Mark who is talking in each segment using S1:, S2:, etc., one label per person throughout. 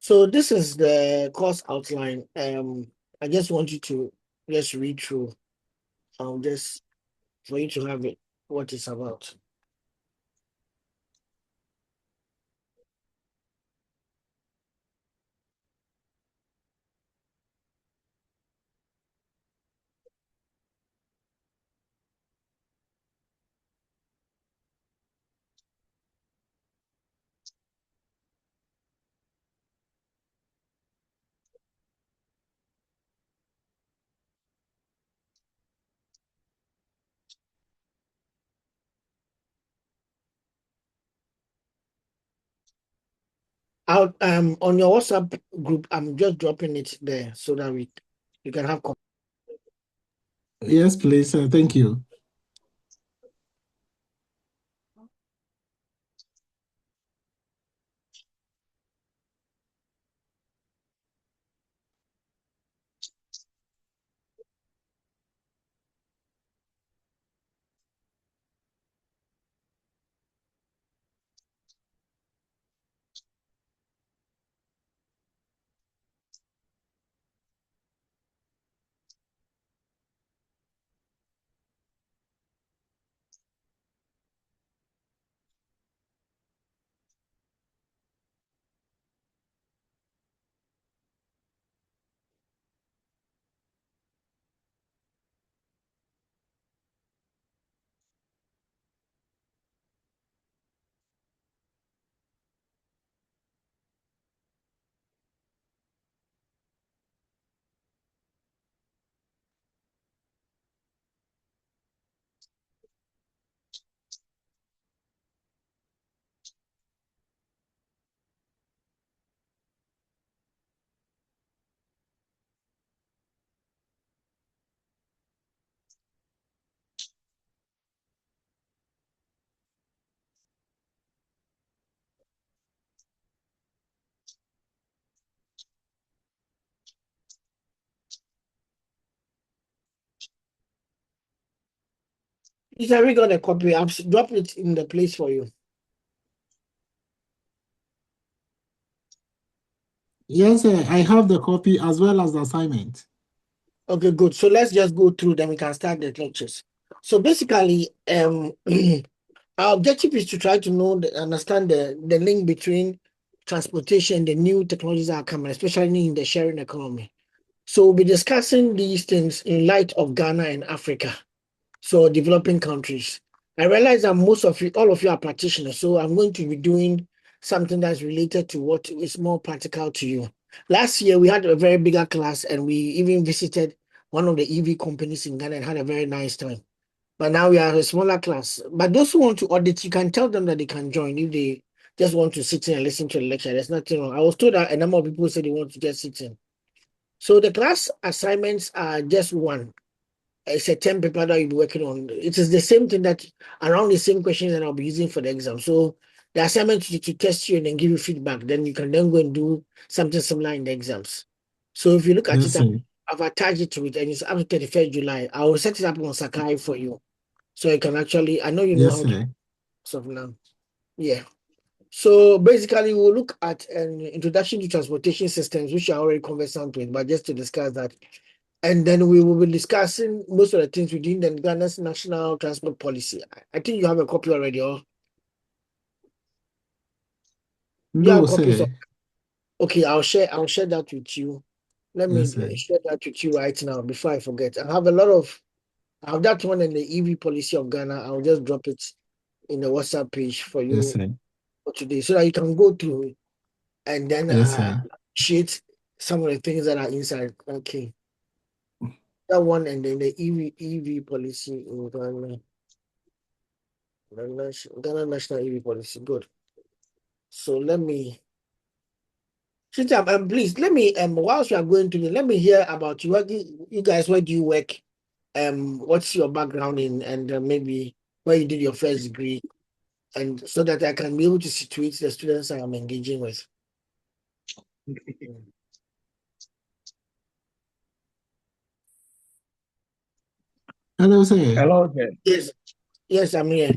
S1: So this is the course outline. I just want you to just read through, just for you to have it, what it's about. Out on your WhatsApp group, I'm just dropping it there so that you can have.
S2: Yes, please. Thank you.
S1: Is already got a copy. I've dropped it in the place for you.
S2: Yes, I have the copy as well as the assignment.
S1: Okay, good. So let's just go through them. We can start the lectures. So basically, our objective is to try to understand the link between transportation, the new technologies that are coming, especially in the sharing economy. So we'll be discussing these things in light of Ghana and Africa, so developing countries. I realize that most of you, all of you are practitioners, so I'm going to be doing something that's related to what is more practical to you. Last year, we had a very bigger class and we even visited one of the EV companies in Ghana and had a very nice time. But now we are a smaller class. But those who want to audit, you can tell them that they can join if they just want to sit in and listen to the lecture. There's nothing wrong. I was told that a number of people said they want to just sit in. So the class assignments are just one. It's a 10 paper that you'll be working on. It is the same thing that around the same questions that I'll be using for the exam. So the assignment is to test you and then give you feedback. Then you can then go and do something similar in the exams. So if you look at
S2: Yes,
S1: it,
S2: sir.
S1: I've attached it to it and it's up to 31st July. I will set it up on Sakai for you. So you can actually, I know you know
S2: Yes,
S1: how to
S2: sir.
S1: stuff now. Yeah. So basically, we'll look at an introduction to transportation systems, which are already conversant with, but just to discuss that. And then we will be discussing most of the things within the Ghana's national transport policy. I think you have a copy already, or you have
S2: No,
S1: copies of.
S2: sir.
S1: Okay, I'll share that with you. Let me
S2: Yes, sir.
S1: share that with you right now before I forget. I have a lot of I have that one in the EV policy of Ghana. I'll just drop it in the WhatsApp page for
S2: Yes,
S1: you
S2: sir.
S1: for today so that you can go through it and then
S2: Yes, sir.
S1: sheet some of the things that are inside. Okay. That one and then the EV policy in Ghana. Ghana National EV policy. Good. So let me Cynthia, please let me whilst we are going to let me hear about you. You guys, where do you work? What's your background in and maybe where you did your first degree, and so that I can be able to situate the students I am engaging with.
S2: Hello, sir.
S3: Hello there.
S1: Yes, yes, I'm here.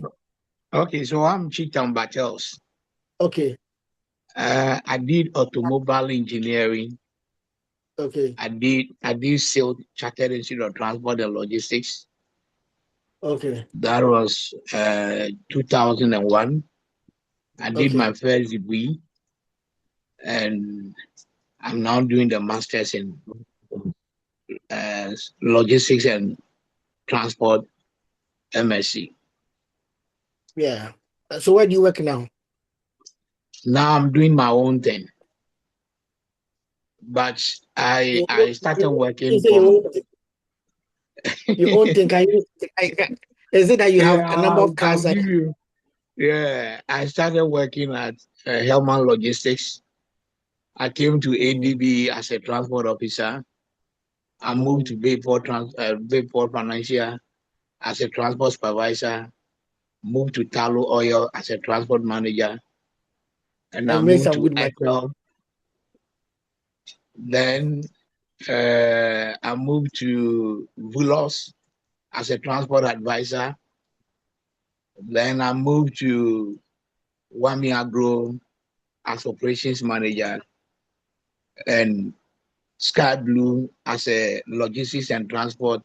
S3: Okay, so I'm Chitam Battles.
S1: Okay,
S3: I did automobile engineering.
S1: Okay.
S3: I did sales, Chartered Institute of Transport and Logistics.
S1: Okay.
S3: That was 2001. I did
S1: Okay.
S3: my first degree, and I'm now doing the masters in uh, logistics and transport, MSc.
S1: Yeah. So where do you work now?
S3: Now I'm doing my own thing, but I
S1: You,
S3: I started
S1: you
S3: working
S1: say
S3: from.
S1: your own thing. Can you? Is it that you have
S3: Yeah,
S1: a number of
S3: I'll
S1: cars that?
S3: give you. Yeah, I started working at Hellman Logistics. I came to
S1: Mm,
S3: ADB as a transport officer. I moved
S1: mm,
S3: to Bayport Financial as a transport supervisor. Moved to Talo Oil as a transport manager, and I
S1: and make
S3: moved
S1: some
S3: to
S1: good money.
S3: Excel. Then I moved to Vulos as a transport advisor. Then I moved to Wami Agro as operations manager, and Sky Blue as a logistics and transport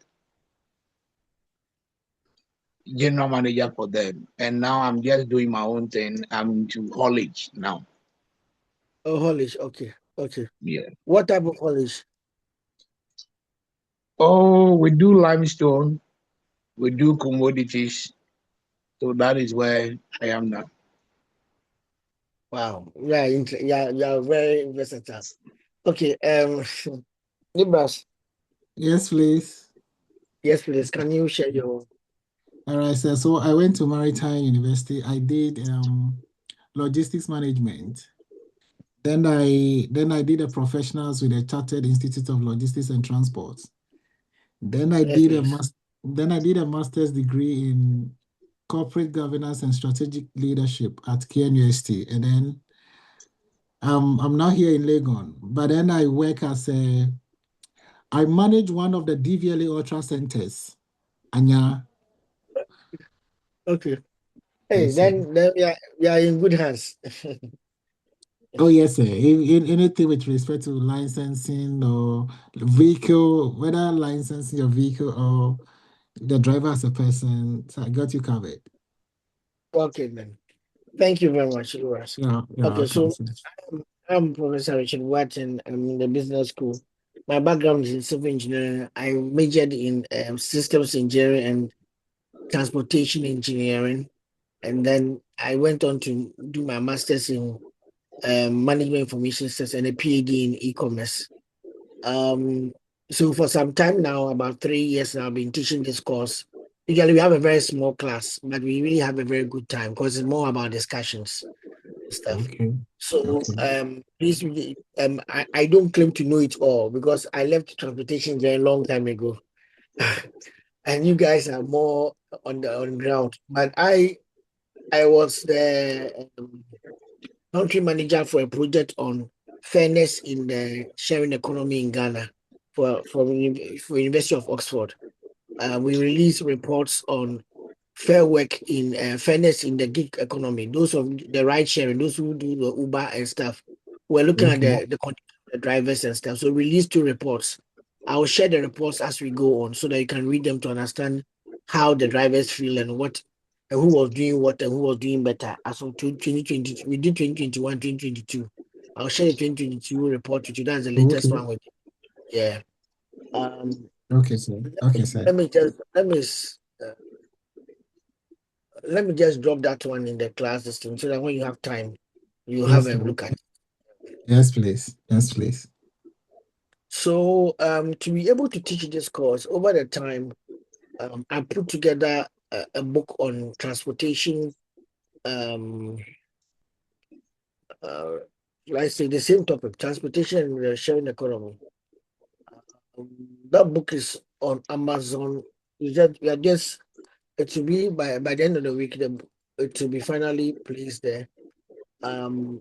S3: general manager for them. And now I'm just doing my own thing. I'm into haulage now.
S1: Oh, haulage. Okay. Okay.
S3: Yeah.
S1: What type of haulage?
S3: Oh, we do limestone, we do commodities. So that is where I am now.
S1: Wow. Yeah. Yeah. You are very versatile. Okay. Libras.
S2: Yes, please.
S1: Yes, please. Can you share your?
S2: All right, sir. So I went to Maritime University. I did logistics management. Then I did a professionals with the Chartered Institute of Logistics and Transport. Then I
S1: Yes,
S2: did a
S1: please.
S2: mas then I did a master's degree in corporate governance and strategic leadership at KNUST. And then I'm now here in Legon. But then I manage one of the DVLA Ultra Centers. Anya,
S1: Okay. Hey,
S2: yes, sir.
S1: then we are in good hands.
S2: Oh, yes, sir. Anything with respect to licensing or vehicle, whether licensing your vehicle or the driver as a person, so I got you covered.
S1: Okay, then. Thank you very much, Libras.
S2: Yeah, yeah,
S1: Okay,
S2: okay,
S1: so
S2: sir.
S1: I'm Professor Richard Watson. I'm in the business school. My background is in civil engineering. I majored in systems engineering and transportation engineering, and then I went on to do my master's in management information systems and a PhD in e-commerce. Um, so for some time now, about 3 years now, I've been teaching this course. Usually we have a very small class, but we really have a very good time because it's more about discussions and stuff.
S2: Okay,
S1: So
S2: okay.
S1: please, I don't claim to know it all because I left transportation very long time ago, and you guys are more on ground. But I was the country manager for a project on fairness in the sharing economy in Ghana for University of Oxford. We release reports on fair work in fairness in the gig economy. Those of the ride sharing, those who do the Uber and stuff. We're looking at
S2: Okay.
S1: the condition of the drivers and stuff. So release two reports. I will share the reports as we go on so that you can read them to understand how the drivers feel and what and who was doing what and who was doing better. As of 2020, we did 2021, 2022. I'll share the 2022 report with you. That's the latest
S2: Okay.
S1: one with yeah. Um
S2: Okay, sir. Okay, sir.
S1: let me just let me just drop that one in the class system so that when you have time, you have
S2: Yes,
S1: a
S2: sir.
S1: look at it.
S2: Yes, please. Yes, please.
S1: So to be able to teach this course over the time, I put together a book on transportation. Um, uh, let's say the same topic, transportation and the sharing economy. That book is on Amazon. We are just it will be by the end of the week. It will be finally placed there. Um,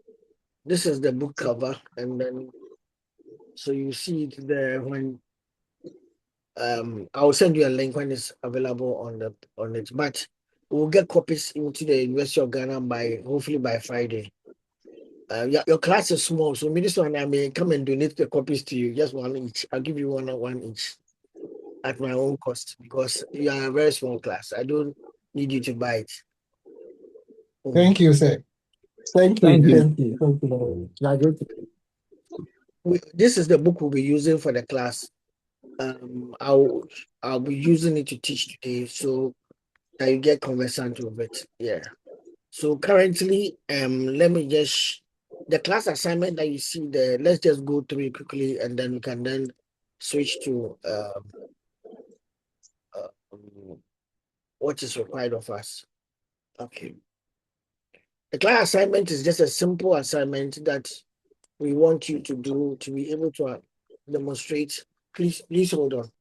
S1: this is the book cover, and then so you see it there when I'll send you a link when it's available on it. But we'll get copies into the University of Ghana by hopefully by Friday. Your class is small, so this one I may come and donate the copies to you, just one each. I'll give you one each at my own cost because you are a very small class. I don't need you to buy it.
S2: Thank you, sir. Thank you.
S3: Thank you.
S2: Thank you. Thank you. Yeah, good.
S1: This is the book we'll be using for the class. I'll be using it to teach today, so that you get conversant with it. Yeah. So currently, let me just the class assignment that you see there. Let's just go through it quickly, and then we can then switch to what is required of us. Okay. The class assignment is just a simple assignment that we want you to do to be able to demonstrate. Please hold on.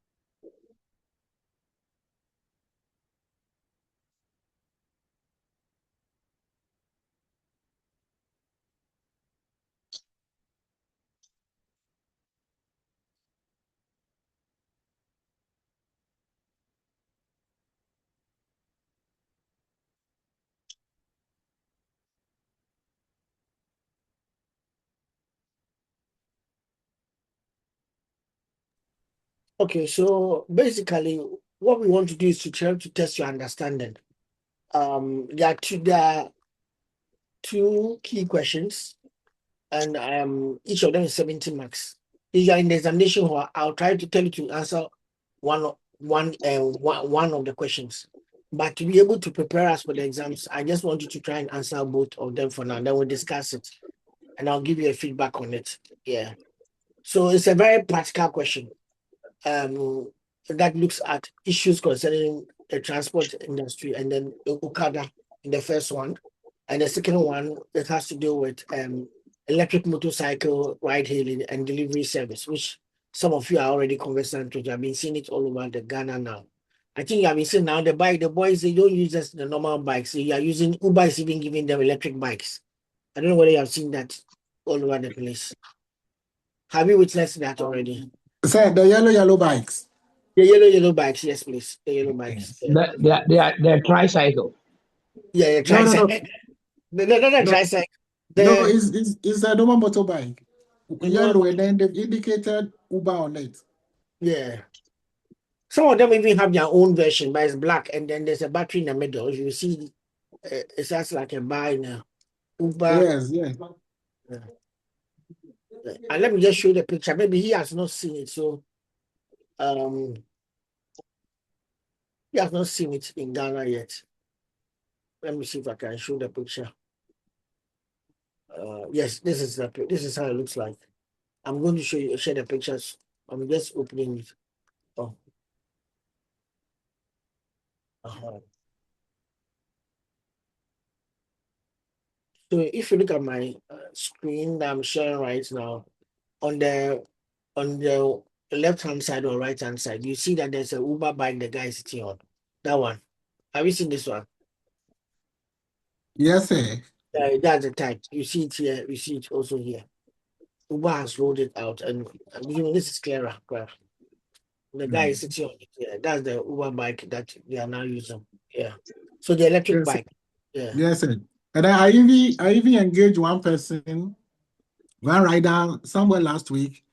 S1: Okay, so basically, what we want to do is to try to test your understanding. There are two key questions, and each of them is 70 marks. If you are in the examination hall, I'll try to tell you to answer one of the questions. But to be able to prepare us for the exams, I just want you to try and answer both of them for now. Then we'll discuss it, and I'll give you a feedback on it. Yeah. So it's a very practical question. That looks at issues concerning the transport industry, and then Okada in the first one, and the second one it has to do with electric motorcycle ride hailing and delivery service, which some of you are already conversant with. I've been seeing it all over the Ghana now. I think I've been seeing now the boys they don't use just the normal bikes. They are using Uber is even giving them electric bikes. I don't know whether you have seen that all over the place. Have you witnessed that already?
S2: Sir, the yellow bikes.
S1: The yellow bikes, yes, please. The yellow bikes.
S2: Yes.
S1: Yeah,
S3: They're tricycle.
S1: yeah,
S2: No, no,
S1: tricycle.
S2: no,
S1: No,
S2: no,
S1: tricycle.
S2: no.
S1: The
S2: It's a normal motorbike. Yellow,
S1: normal,
S2: and then they've indicated Uber on it.
S1: yeah. Some of them even have their own version, but it's black, and then there's a battery in the middle. If you see, it sounds like a bar in a Uber.
S2: Yes, yes.
S1: Yeah. And let me just show the picture. Maybe he has not seen it, so um, he has not seen it in Ghana yet. Let me see if I can show the picture. Yes, this is how it looks like. I'm going to share the pictures. I'm just opening it. Oh, uh-huh. So if you look at my screen that I'm sharing right now, on the left hand side or right hand side, you see that there's a Uber bike the guy is sitting on. That one. Have you seen this one?
S2: Yes, sir.
S1: That's the type. You see it here. You see it also here. Uber has rolled it out, and this is clearer. The guy is sitting on it. Yeah, that's the Uber bike that they are now using. Yeah. So the electric
S2: Yes,
S1: bike. Yeah.
S2: yes, sir. And I even engaged one person, one rider, somewhere last week.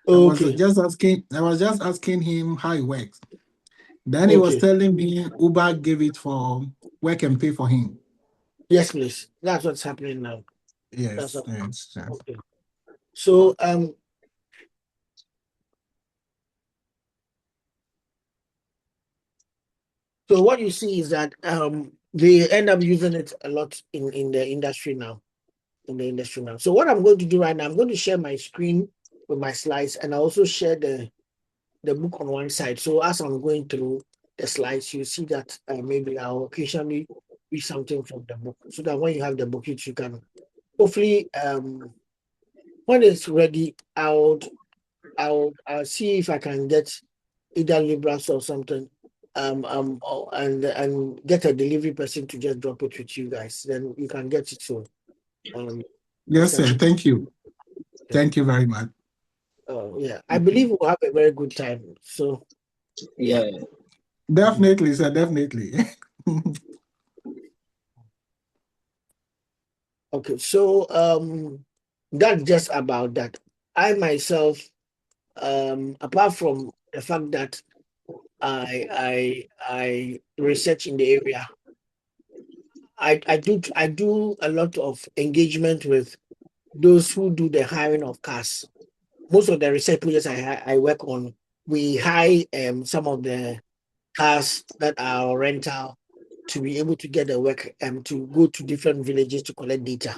S1: Okay.
S2: I was just asking him how it works. Then he was
S1: Okay.
S2: telling me Uber gave it for work and pay for him.
S1: Yes, please. That's what's happening now. That's
S2: Yes,
S1: what,
S2: yes, yes.
S1: okay. So so what you see is that they end up using it a lot in the industry now. In the industry now. So what I'm going to do right now, I'm going to share my screen with my slides, and I also share the book on one side. So as I'm going through the slides, you see that maybe I'll occasionally read something from the book, so that when you have the book, you can hopefully when it's ready, I'll see if I can get either Libras or something, and get a delivery person to just drop it with you guys. Then you can get it. So
S2: Yes, sir.
S1: essentially,
S2: Thank you.
S1: yeah.
S2: Thank you very much.
S1: Yeah. I believe we'll have a very good time. So yeah.
S3: Yeah.
S1: Mhm.
S2: Definitely, sir. Definitely.
S1: Okay, so that's just about that. I myself, apart from the fact that I research in the area, I do a lot of engagement with those who do the hiring of cars. Most of the research projects I work on, we hire some of the cars that are rental to be able to get the work to go to different villages to collect data.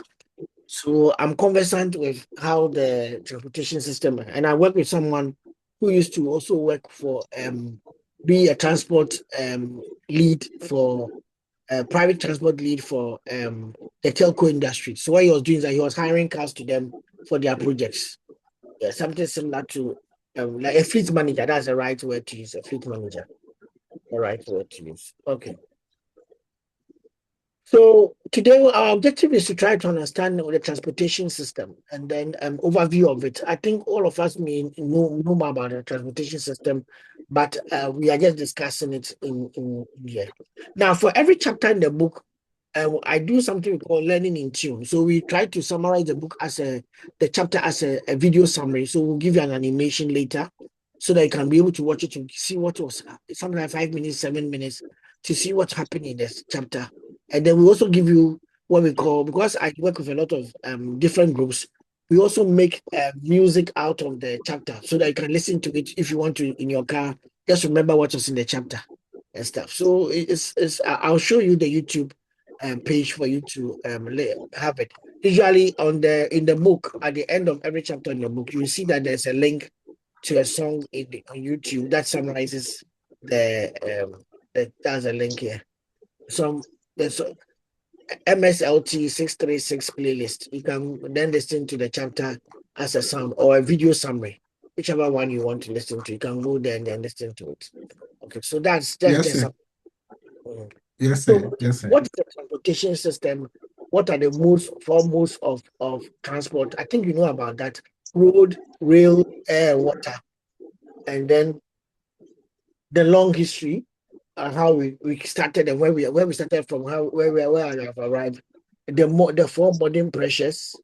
S1: So I'm conversant with how the transportation system, and I work with someone who used to also work for be a transport lead for private transport lead for the telco industry. So what he was doing is that he was hiring cars to them for their projects. Yeah, something similar to like a fleet manager. That's the right word to use. A fleet manager, the right word to use. Okay. So today our objective is to try to understand the transportation system and then overview of it. I think all of us may know more about the transportation system, but we are just discussing it in here. Now, for every chapter in the book, I do something we call learning in tune. So we try to summarize the book as the chapter as a video summary. So we'll give you an animation later so that you can be able to watch it to see what was something like 5 minutes, 7 minutes to see what's happening in this chapter. And then we also give you what we call, because I work with a lot of different groups, we also make music out of the chapter so that you can listen to it if you want to in your car. Just remember what was in the chapter and stuff. So I'll show you the YouTube page for you to have it. Usually in the book, at the end of every chapter in the book, you will see that there's a link to a song on YouTube that summarizes that's a link here. There's MSLT 636 playlist. You can then listen to the chapter as a sound or a video summary, whichever one you want to listen to. You can go there and then listen to it. Okay, so that's
S2: Yes,
S1: just
S2: sir.
S1: something. Mm.
S2: Yes,
S1: So
S2: sir. Yes, sir.
S1: what is the transportation system? What are the modes of transport? I think you know about that. Road, rail, air, water, and then the long history and how we started and where we started from, how where I have arrived, the four modern pressures,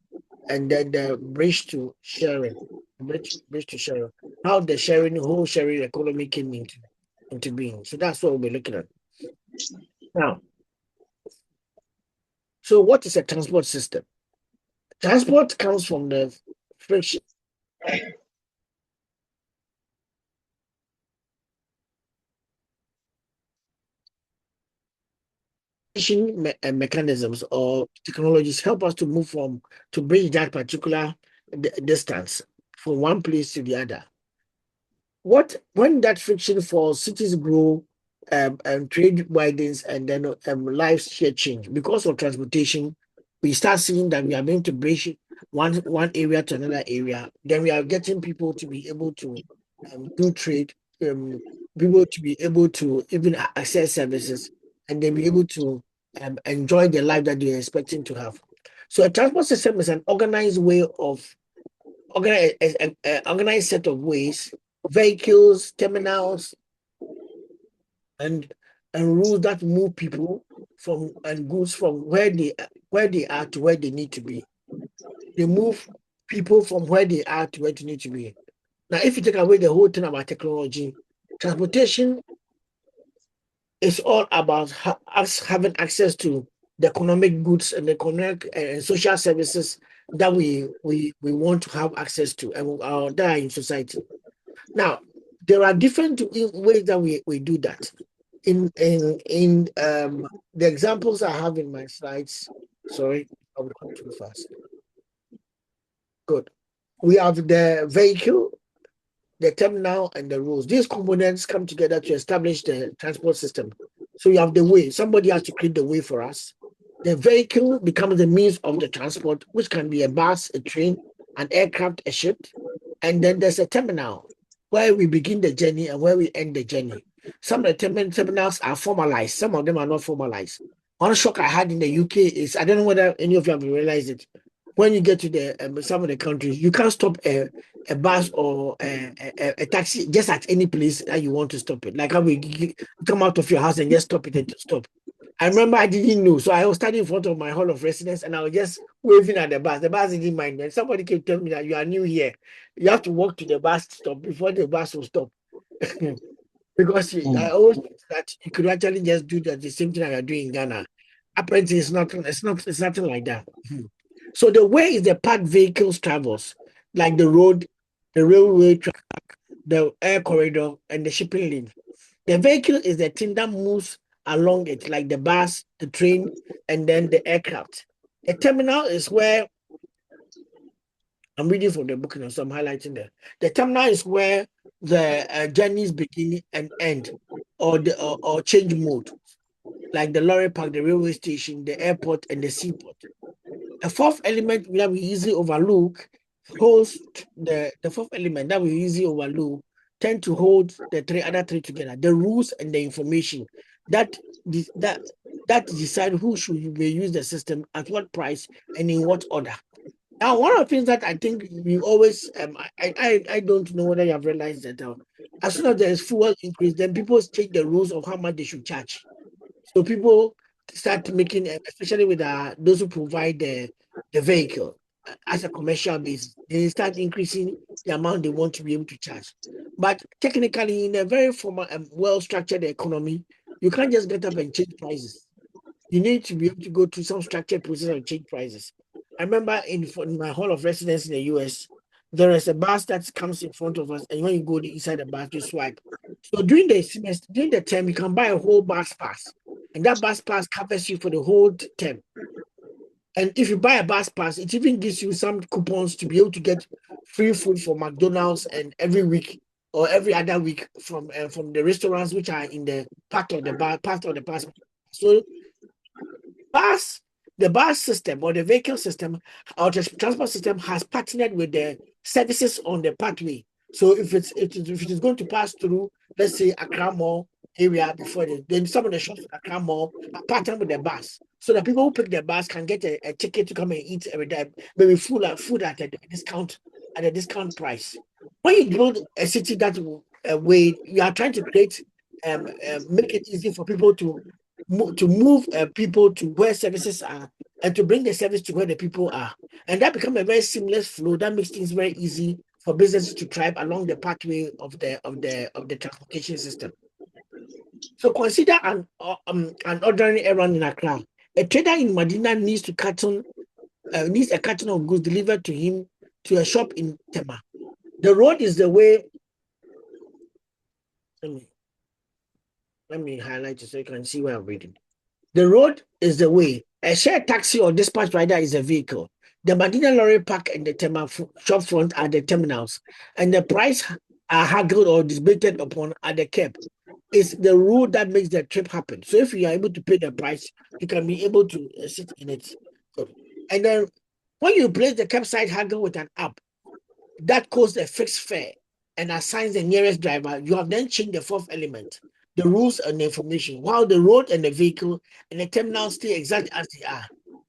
S1: and then the bridge to sharing, bridge to sharing, how the whole sharing economy came into being. So that's what we'll be looking at now. So what is a transport system? Transport comes from the friction mechanisms or technologies help us to move to bridge that particular distance from one place to the other. When that friction falls, cities grow, and trade widens, and then lives here change because of transportation. We start seeing that we are going to bridge one area to another area. Then we are getting people to be able to do trade, people to be able to even access services, and then be able to enjoy the life that they are expecting to have. So a transport system is an organized way of organized set of ways, vehicles, terminals, and rules that move people from and goods from where they are to where they need to be. They move people from where they are to where they need to be. Now, if you take away the whole thing about technology, transportation is all about us having access to the economic goods and the economic and social services that we want to have access to and that are in society. Now, there are different ways that we do that. In the examples I have in my slides, sorry, I'll go too fast. Good. We have the vehicle, the terminal, and the rules. These components come together to establish the transport system. So you have the way. Somebody has to create the way for us. The vehicle becomes the means of the transport, which can be a bus, a train, an aircraft, a ship. And then there's a terminal where we begin the journey and where we end the journey. Some of the terminals are formalized, some of them are not formalized. One shock I had in the UK is, I don't know whether any of you have realized it. When you get to some of the countries, you can't stop a bus or a taxi just at any place that you want to stop it. Like how we come out of your house and just stop it and stop. I remember I didn't know. So I was standing in front of my hall of residence and I was just waving at the bus. The bus didn't mind. And somebody kept telling me that you are new here. You have to walk to the bus stop before the bus will stop. Because I always thought that you could actually just do the same thing that you're doing in Ghana. Apparently, it's nothing like that. So the way is the packed vehicles travels, like the road, the railway track, the air corridor, and the shipping lane. The vehicle is the thing that moves along it, like the bus, the train, and then the aircraft. The terminal is where I'm reading from the book now, so I'm highlighting there. The terminal is where the journeys begin and end, or change mode, like the lorry park, the railway station, the airport, and the seaport. A fourth element that we easily overlook holds the fourth element that we easily overlook tend to hold the other three together. The rules and the information that that decide who should use the system at what price and in what order. Now, one of the things that I think we always I don't know whether you have realized that as soon as there is fuel increase, then people change the rules of how much they should charge. So people start making, especially with those who provide the vehicle as a commercial basis, they start increasing the amount they want to be able to charge. But technically, in a very formal and well-structured economy, you can't just get up and change prices. You need to be able to go through some structured process and change prices. I remember in my hall of residence in the US, there is a bus that comes in front of us, and when you go inside the bus, you swipe. So during the semester, during the term, you can buy a whole bus pass, and that bus pass covers you for the whole term. And if you buy a bus pass, it even gives you some coupons to be able to get free food from McDonald's and every week or every other week from the restaurants which are in the part of the bus. So bus, the bus system or the vehicle system or the transport system has partnered with the services on the pathway. So if if it is going to pass through, let's say Accra Mall area before then some of the shops at Accra Mall are partnered with the bus. So the people who pick the bus can get a ticket to come and eat every day, maybe food at a discount price. When you build a city that way, you are trying to create make it easy for people to move people to where services are and to bring the service to where the people are. And that becomes a very seamless flow that makes things very easy for businesses to thrive along the pathway of the transportation system. So consider an ordinary errand in Accra. A trader in Medina needs a carton of goods delivered to him to a shop in Tema. The road is the way. Let me highlight it so you can see where I'm reading. The road is the way. A shared taxi or dispatch rider is a vehicle. The Medina lorry park and the shop front are the terminals, and the price are haggled or debated upon at the curb. It's the road that makes the trip happen. So if you are able to pay the price, you can be able to sit in it. And then when you place the curbside haggle with an app, that costs a fixed fare and assigns the nearest driver, you have then changed the fourth element, the rules and the information, while the road and the vehicle and the terminal stay exactly as they are.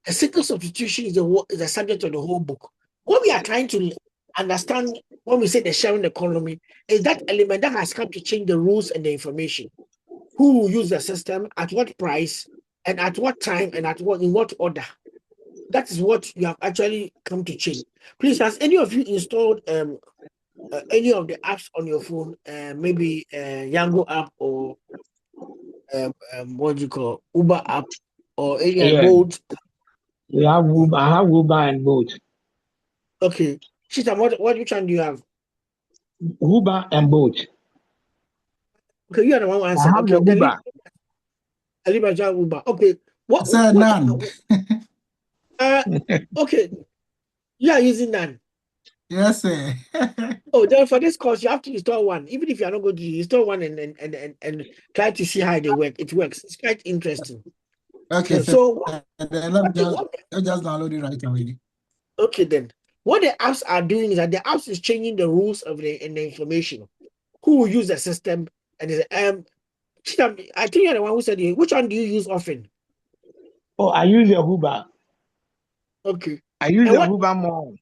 S1: A single substitution is the subject of the whole book. What we are trying to understand when we say the sharing economy is that element that has come to change the rules and the information. Who will use the system, at what price, and at what time, and in what order. That is what you have actually come to change. Please, has any of you installed any of the apps on your phone, maybe Yango app or what do you call Uber app or any
S3: Yeah,
S1: Bolt?
S3: we have Uber. I have Uber and Bolt.
S1: Okay, Shita, which one do you have?
S3: Uber and Bolt.
S1: Okay, you are the one who
S3: I
S1: answered.
S3: have the
S1: Okay, then
S3: Uber.
S1: Alibaba Uber. Okay,
S2: I said
S1: what
S2: none.
S1: uh okay, you are using that.
S2: Yes, sir.
S1: Oh, then for this course, you have to install one. Even if you are not going to install one and try to see how they work. It works. It's quite interesting.
S2: Okay, sir.
S1: So
S2: Then let me
S1: what the, what
S2: just download it right away.
S1: okay then. What the apps are doing is that the apps is changing the rules of the information. Who will use the system? And is Chidam, I think you're the one who said which one do you use often?
S3: Oh, I use the Uber.
S1: Okay.
S3: I use
S1: And
S3: the Uber more.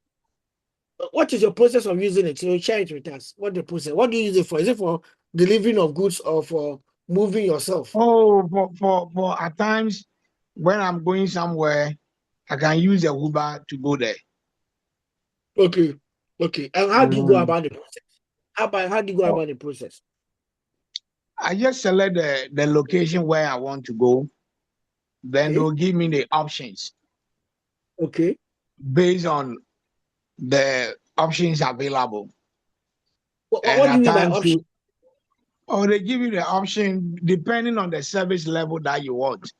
S1: what is your process of using it? So share it with us. What the process? What do you use it for? Is it for delivering of goods or for moving yourself?
S3: Oh, for at times when I'm going somewhere, I can use the Uber to go there.
S1: Okay. Okay. And how do you go about the process? How do you go
S3: Oh,
S1: about the process?
S3: I just select the location where I want to go. Then
S1: Okay.
S3: they'll give me the options
S1: Okay.
S3: based on the options available. And
S1: What do you
S3: at
S1: mean by
S3: times,
S1: option?
S3: or they give you the option depending on the service level that you want.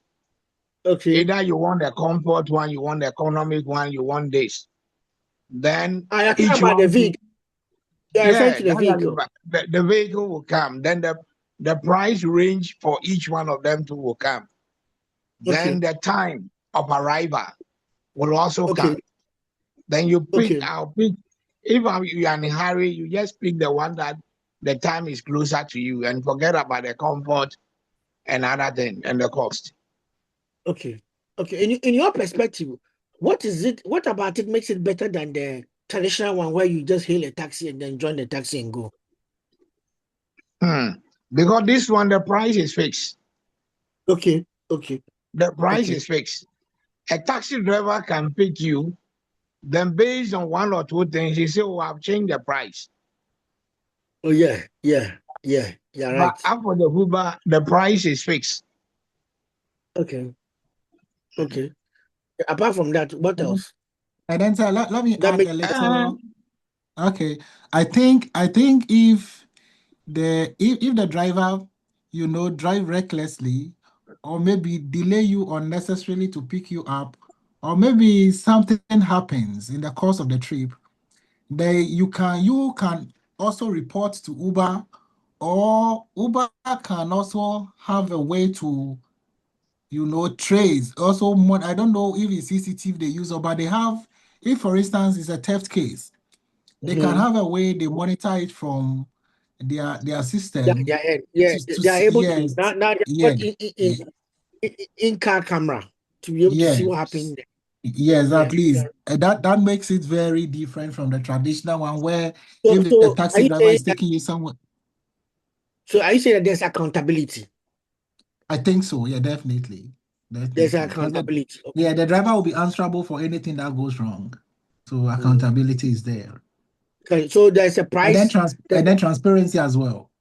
S1: Okay.
S3: Either you want the comfort one, you want the economic one, you want this. Then
S1: I am talking
S3: each
S1: about the
S3: one,
S1: vehicle. You are referring
S3: yeah,
S1: to the vehicle.
S3: the vehicle will come. Then the price range for each one of them too will come. Then
S1: Okay.
S3: the time of arrival will also
S1: Okay.
S3: come. Then you pick,
S1: Okay.
S3: I'll pick. If you are in a hurry, you just pick the one that the time is closer to you and forget about the comfort and other thing and the cost.
S1: Okay. Okay. In your perspective, what is it? What about it makes it better than the traditional one where you just hail a taxi and then join the taxi and go?
S3: Hmm. Because this one, the price is fixed.
S1: Okay. Okay.
S3: The price
S1: Okay.
S3: is fixed. A taxi driver can pick you, then based on one or two things, he say, "Oh, I've changed the price."
S1: Oh yeah. Yeah. Yeah. Yeah.
S3: But
S1: Right.
S3: after the Uber, the price is fixed.
S1: Okay. Okay. Apart from that, what else?
S2: And then sir, let me
S1: That
S2: add
S1: makes
S2: a
S3: Uh,
S2: little. Okay. I think if the driver, drive recklessly, or maybe delay you unnecessarily to pick you up, or maybe something happens in the course of the trip, you can also report to Uber, or Uber can also have a way to trace. Also, I don't know if it's CCTV they use, or but they have, if for instance it's a theft case, they can
S1: Mhm.
S2: have a way they monitor it from their
S1: Yeah,
S2: system
S1: yeah, yeah.
S2: to
S1: They are
S2: see.
S1: able to
S2: Yes,
S1: now they
S2: yeah,
S1: got
S2: yeah,
S1: in car camera to be able to see what
S2: yes,
S1: happened there.
S2: yes.
S1: Yeah.
S2: At least that makes it very different from the traditional one, where
S1: So
S2: if the
S1: so are
S2: taxi
S1: you
S2: driver
S1: saying
S2: is
S1: that
S2: taking you somewhere.
S1: there's accountability?
S2: I think so. Yeah, definitely,
S1: There's
S2: definitely. Because
S1: accountability. Okay.
S2: yeah, the driver will be answerable for anything that goes wrong. So
S1: Mm.
S2: accountability is there.
S1: Okay, so there's a
S2: And then
S1: price, there's
S2: transparency as well.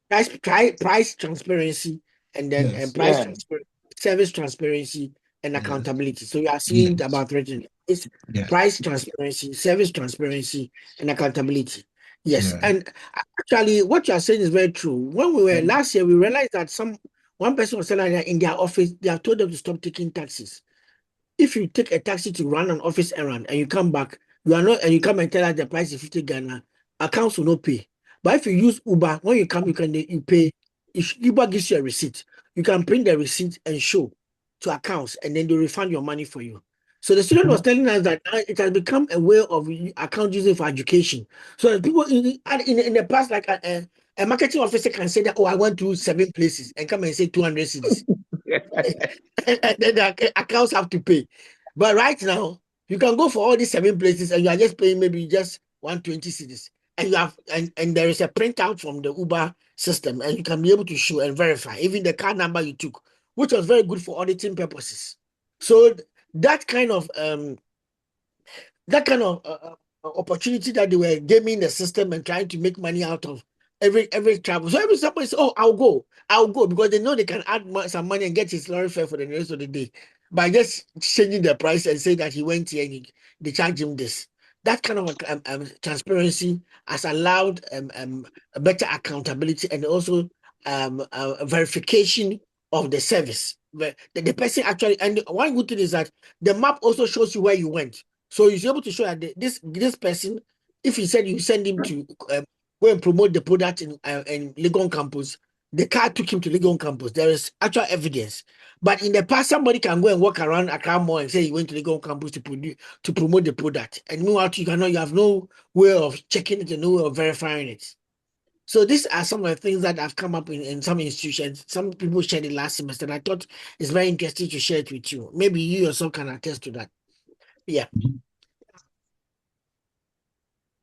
S1: price transparency, and then
S2: Yes,
S1: price
S3: yeah,
S1: transparency, service transparency, and
S2: yes,
S1: accountability. So you are seeing
S2: yes,
S1: about three things. It's
S2: yeah,
S1: price transparency, service transparency, and accountability. Yes,
S2: yeah.
S1: and actually, what you are saying is very true. When we were last year, we realized that one person was saying that in their office, they have told them to stop taking taxis. If you take a taxi to run an office errand and you come back, you are not, and you come and tell us the price is 50 Ghana, accounts will not pay. But if you use Uber, when you come, you pay. If Uber gives you a receipt, you can print the receipt and show to accounts, and then they refund your money for you. So the student was telling us that now it has become a way of account using for education. So people in the past, like a marketing officer can say that, oh, I went to 7 places and come and say 200 cities. And then the accounts have to pay. But right now, you can go for all these 7 places and you are just paying maybe just 120 cities. And you have and there is a printout from the Uber system, and you can be able to show and verify even the car number you took, which was very good for auditing purposes. So that kind of opportunity that they were gaming the system and trying to make money out of every travel. So every somebody says, "Oh, I'll go," because they know they can add some money and get his lorry fare for the rest of the day by just changing the price and say that he went here and they charge him this. That kind of transparency has allowed a better accountability and also verification of the service. The person actually, and one good thing is that the map also shows you where you went. So you're able to show that this person, if he said you send him to go and promote the product in Legon campus, the car took him to Legon campus. There is actual evidence. But in the past, somebody can go and walk around Accra Mall and say he went to Legon campus to promote the product. And meanwhile, you have no way of checking it and no way of verifying it. So these are some of the things that have come up in some institutions. Some people shared it last semester, and I thought it's very interesting to share it with you. Maybe you yourself can attest to that. Yeah.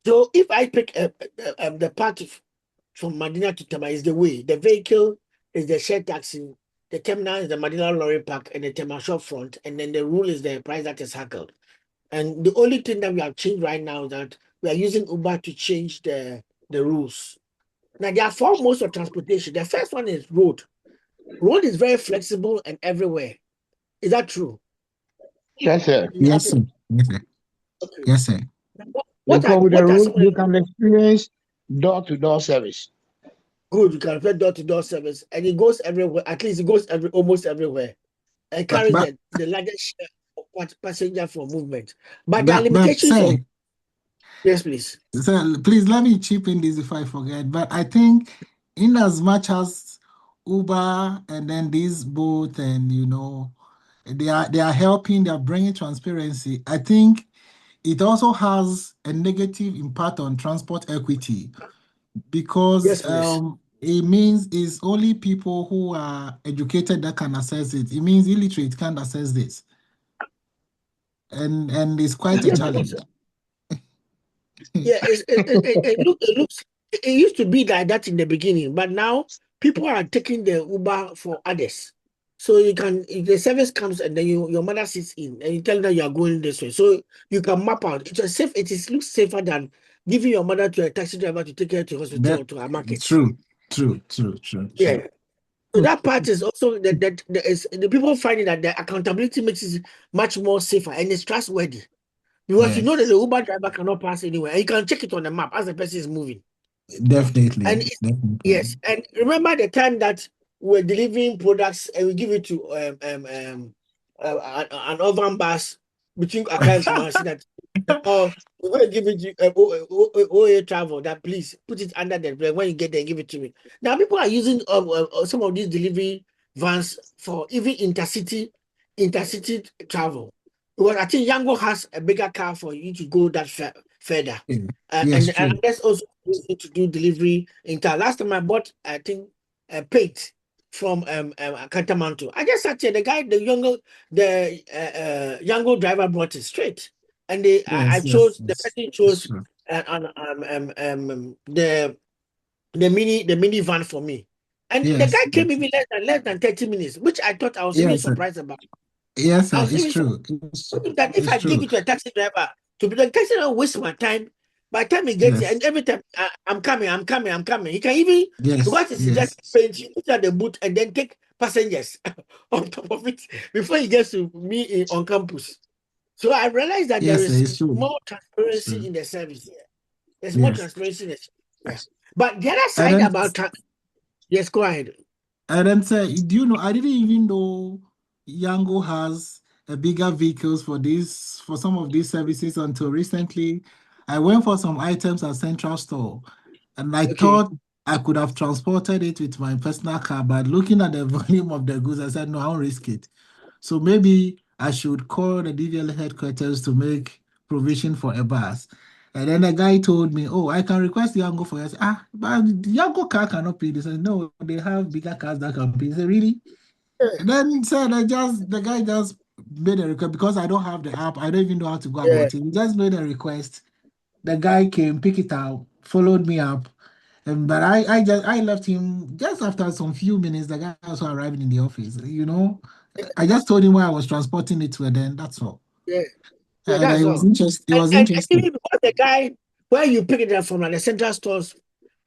S1: So if I pick the path from Medina to Tama is the way, the vehicle is the shared taxi, the terminal is the Manila Lorry Park and the terminal shop front, and then the rule is the price that is haggled. And the only thing that we have changed right now is that we are using Uber to change the rules. Now there are four modes of transportation. The first one is road. Road is very flexible and everywhere. Is that true?
S3: Yes, sir.
S2: Yes, sir. Yes, sir.
S1: Okay.
S2: Yes, sir.
S3: Because with the
S1: What are
S3: road,
S1: some of
S3: you
S1: the
S3: can experience door-to-door service.
S1: good? You can get door-to-door service, and it goes everywhere. At least it goes almost everywhere, and
S2: But
S1: carries
S2: but
S1: the largest share of passenger for movement. But there are
S2: but
S1: limitations on.
S2: sir,
S1: Yes, please.
S2: sir, please let me chip in this before I forget. But I think in as much as Uber and then these both and they are helping, they are bringing transparency. I think it also has a negative impact on transport equity
S1: Yes,
S2: because
S1: please.
S2: it means it's only people who are educated that can access it. It means illiterate can't access this, and it's quite a
S1: Yes, of
S2: challenge.
S1: course. Yeah, it used to be like that in the beginning, but now people are taking the Uber for others. So you can, if the service comes and then your mother sits in and you tell them you are going this way. So you can map out. Looks safer than giving your mother to a taxi driver to take her to hospital
S2: That
S1: or to a market.
S2: true, true, true, true, true.
S1: Yeah. So that part is also the people finding that the accountability makes it much more safer and it's trustworthy. Because you know that
S2: Yes,
S1: the Uber driver cannot pass anywhere. And you can check it on the map as the person is moving. And
S2: definitely, definitely.
S1: yes, and remember the time that we're delivering products and we give it to an oven bus between Accra and Kumasi that oh, we're going to give it to OA Travel that please put it under the brand. When you get there, give it to me. Now people are using some of these delivery vans for even intercity travel. Because I think Yango has a bigger car for you to go that further.
S2: Yeah.
S1: And,
S2: Yes,
S1: and
S2: true.
S1: that's also used to do delivery in town. Last time I bought, I think, a paint from Kantamanto. I just sat here. The younger driver brought it straight, and I
S2: Yes, yes,
S1: chose the
S2: yes.
S1: person
S2: It's
S1: chose
S2: true.
S1: the mini van for me, and the
S2: Yes,
S1: guy came
S2: yes,
S1: even less than 30 minutes, which I thought I was even
S2: yes,
S1: surprised about.
S2: yes,
S1: I
S2: sir.
S1: was
S2: It's
S1: even
S2: true.
S1: thinking that if
S2: It's
S1: I give
S2: true.
S1: it to a taxi driver, to be the taxi driver waste my time. By the time he gets here,
S2: Yes,
S1: and every time I'm coming, I'm coming, I'm coming. He can even
S2: yes,
S1: because it's just
S2: yes.
S1: paint, he put at the boot and then take passengers on top of it before he gets to me on campus. So I realized that there
S2: Yes, sir.
S1: is
S2: It's true.
S1: more
S2: It's
S1: transparency
S2: true.
S1: in the service here. There's more
S2: Yes.
S1: transparency in the yeah. But the other
S2: And
S1: side
S2: then
S1: about yes, go ahead.
S2: And then say, do you know? I didn't even know Yango has a bigger vehicles for some of these services until recently. I went for some items at Central Store, and I
S1: Okay.
S2: thought I could have transported it with my personal car, but looking at the volume of the goods, I said no, I won't risk it. So maybe I should call the DVL headquarters to make provision for a bus. And then the guy told me, "Oh, I can request Yango for you." I said, but the Yango car cannot pay this. I said, no, they have bigger cars that can pay. He said, really? And then he said, the guy just made a request because I don't have the app. I don't even know how to go
S1: Yeah.
S2: about it. He just made a request. The guy came, pick it out, followed me up. But I left him just after some few minutes. The guy also arrived in the office. I just told him where I was transporting it to, and then that's all.
S1: Yeah. Yeah,
S2: And
S1: that's
S2: he was
S1: all.
S2: interested. He
S1: And,
S2: was
S1: and
S2: interested.
S1: even because the guy where you pick it up from, like the central stores,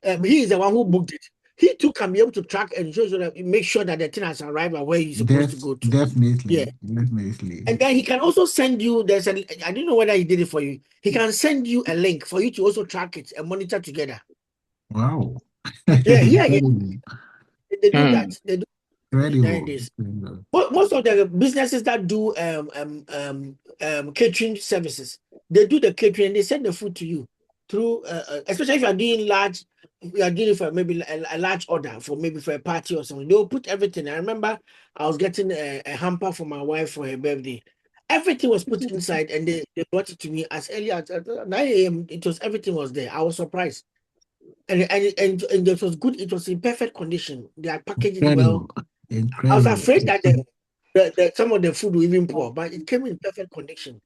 S1: he is the one who booked it. He too can be able to track and show so that make sure that the thing has arrived at where he's supposed to go to. Yeah.
S2: Definitely, definitely.
S1: And then he can also send you, I don't know whether he did it for you. He can send you a link for you to also track it and monitor together.
S2: Wow.
S1: Yeah, yeah, yeah.
S2: Incredible.
S1: They do
S3: Hmm.
S1: that. They do
S2: Incredible.
S1: nowadays. Most of the businesses that do catering services, they do the catering and they send the food to you through, especially if you are doing large, you are doing it for maybe a large order for maybe for a party or something. They will put everything. I remember I was getting a hamper for my wife for her birthday. Everything was put inside and they brought it to me as early as 9 a.m. Everything was there. I was surprised. And it was good. It was in perfect condition. They had packaged it well.
S2: Incredible.
S1: I was
S2: Incredible.
S1: afraid that some of the food will even pour, but it came in perfect condition.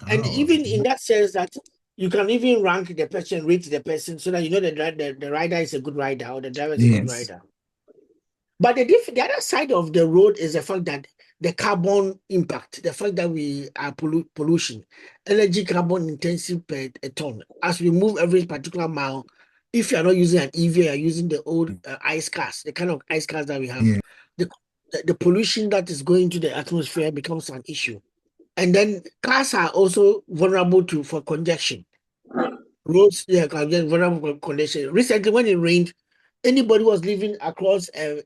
S1: And
S2: Oh,
S1: even in that sense that you can even rank the person, rate the person, so that you know the rider is a good rider or the driver is a good
S2: yes.
S1: rider. But the other side of the road is the fact that the carbon impact, the fact that we are pollution, energy carbon intensive per a ton. As we move every particular mile, if you are not using an EV, you are using the old ice cars, the kind of ice cars that we have,
S2: Yeah.
S1: the, the pollution that is going to the atmosphere becomes an issue. And then cars are also vulnerable to for congestion. Roads, yeah, can get vulnerable condition. Recently, when it rained, anybody was living across, I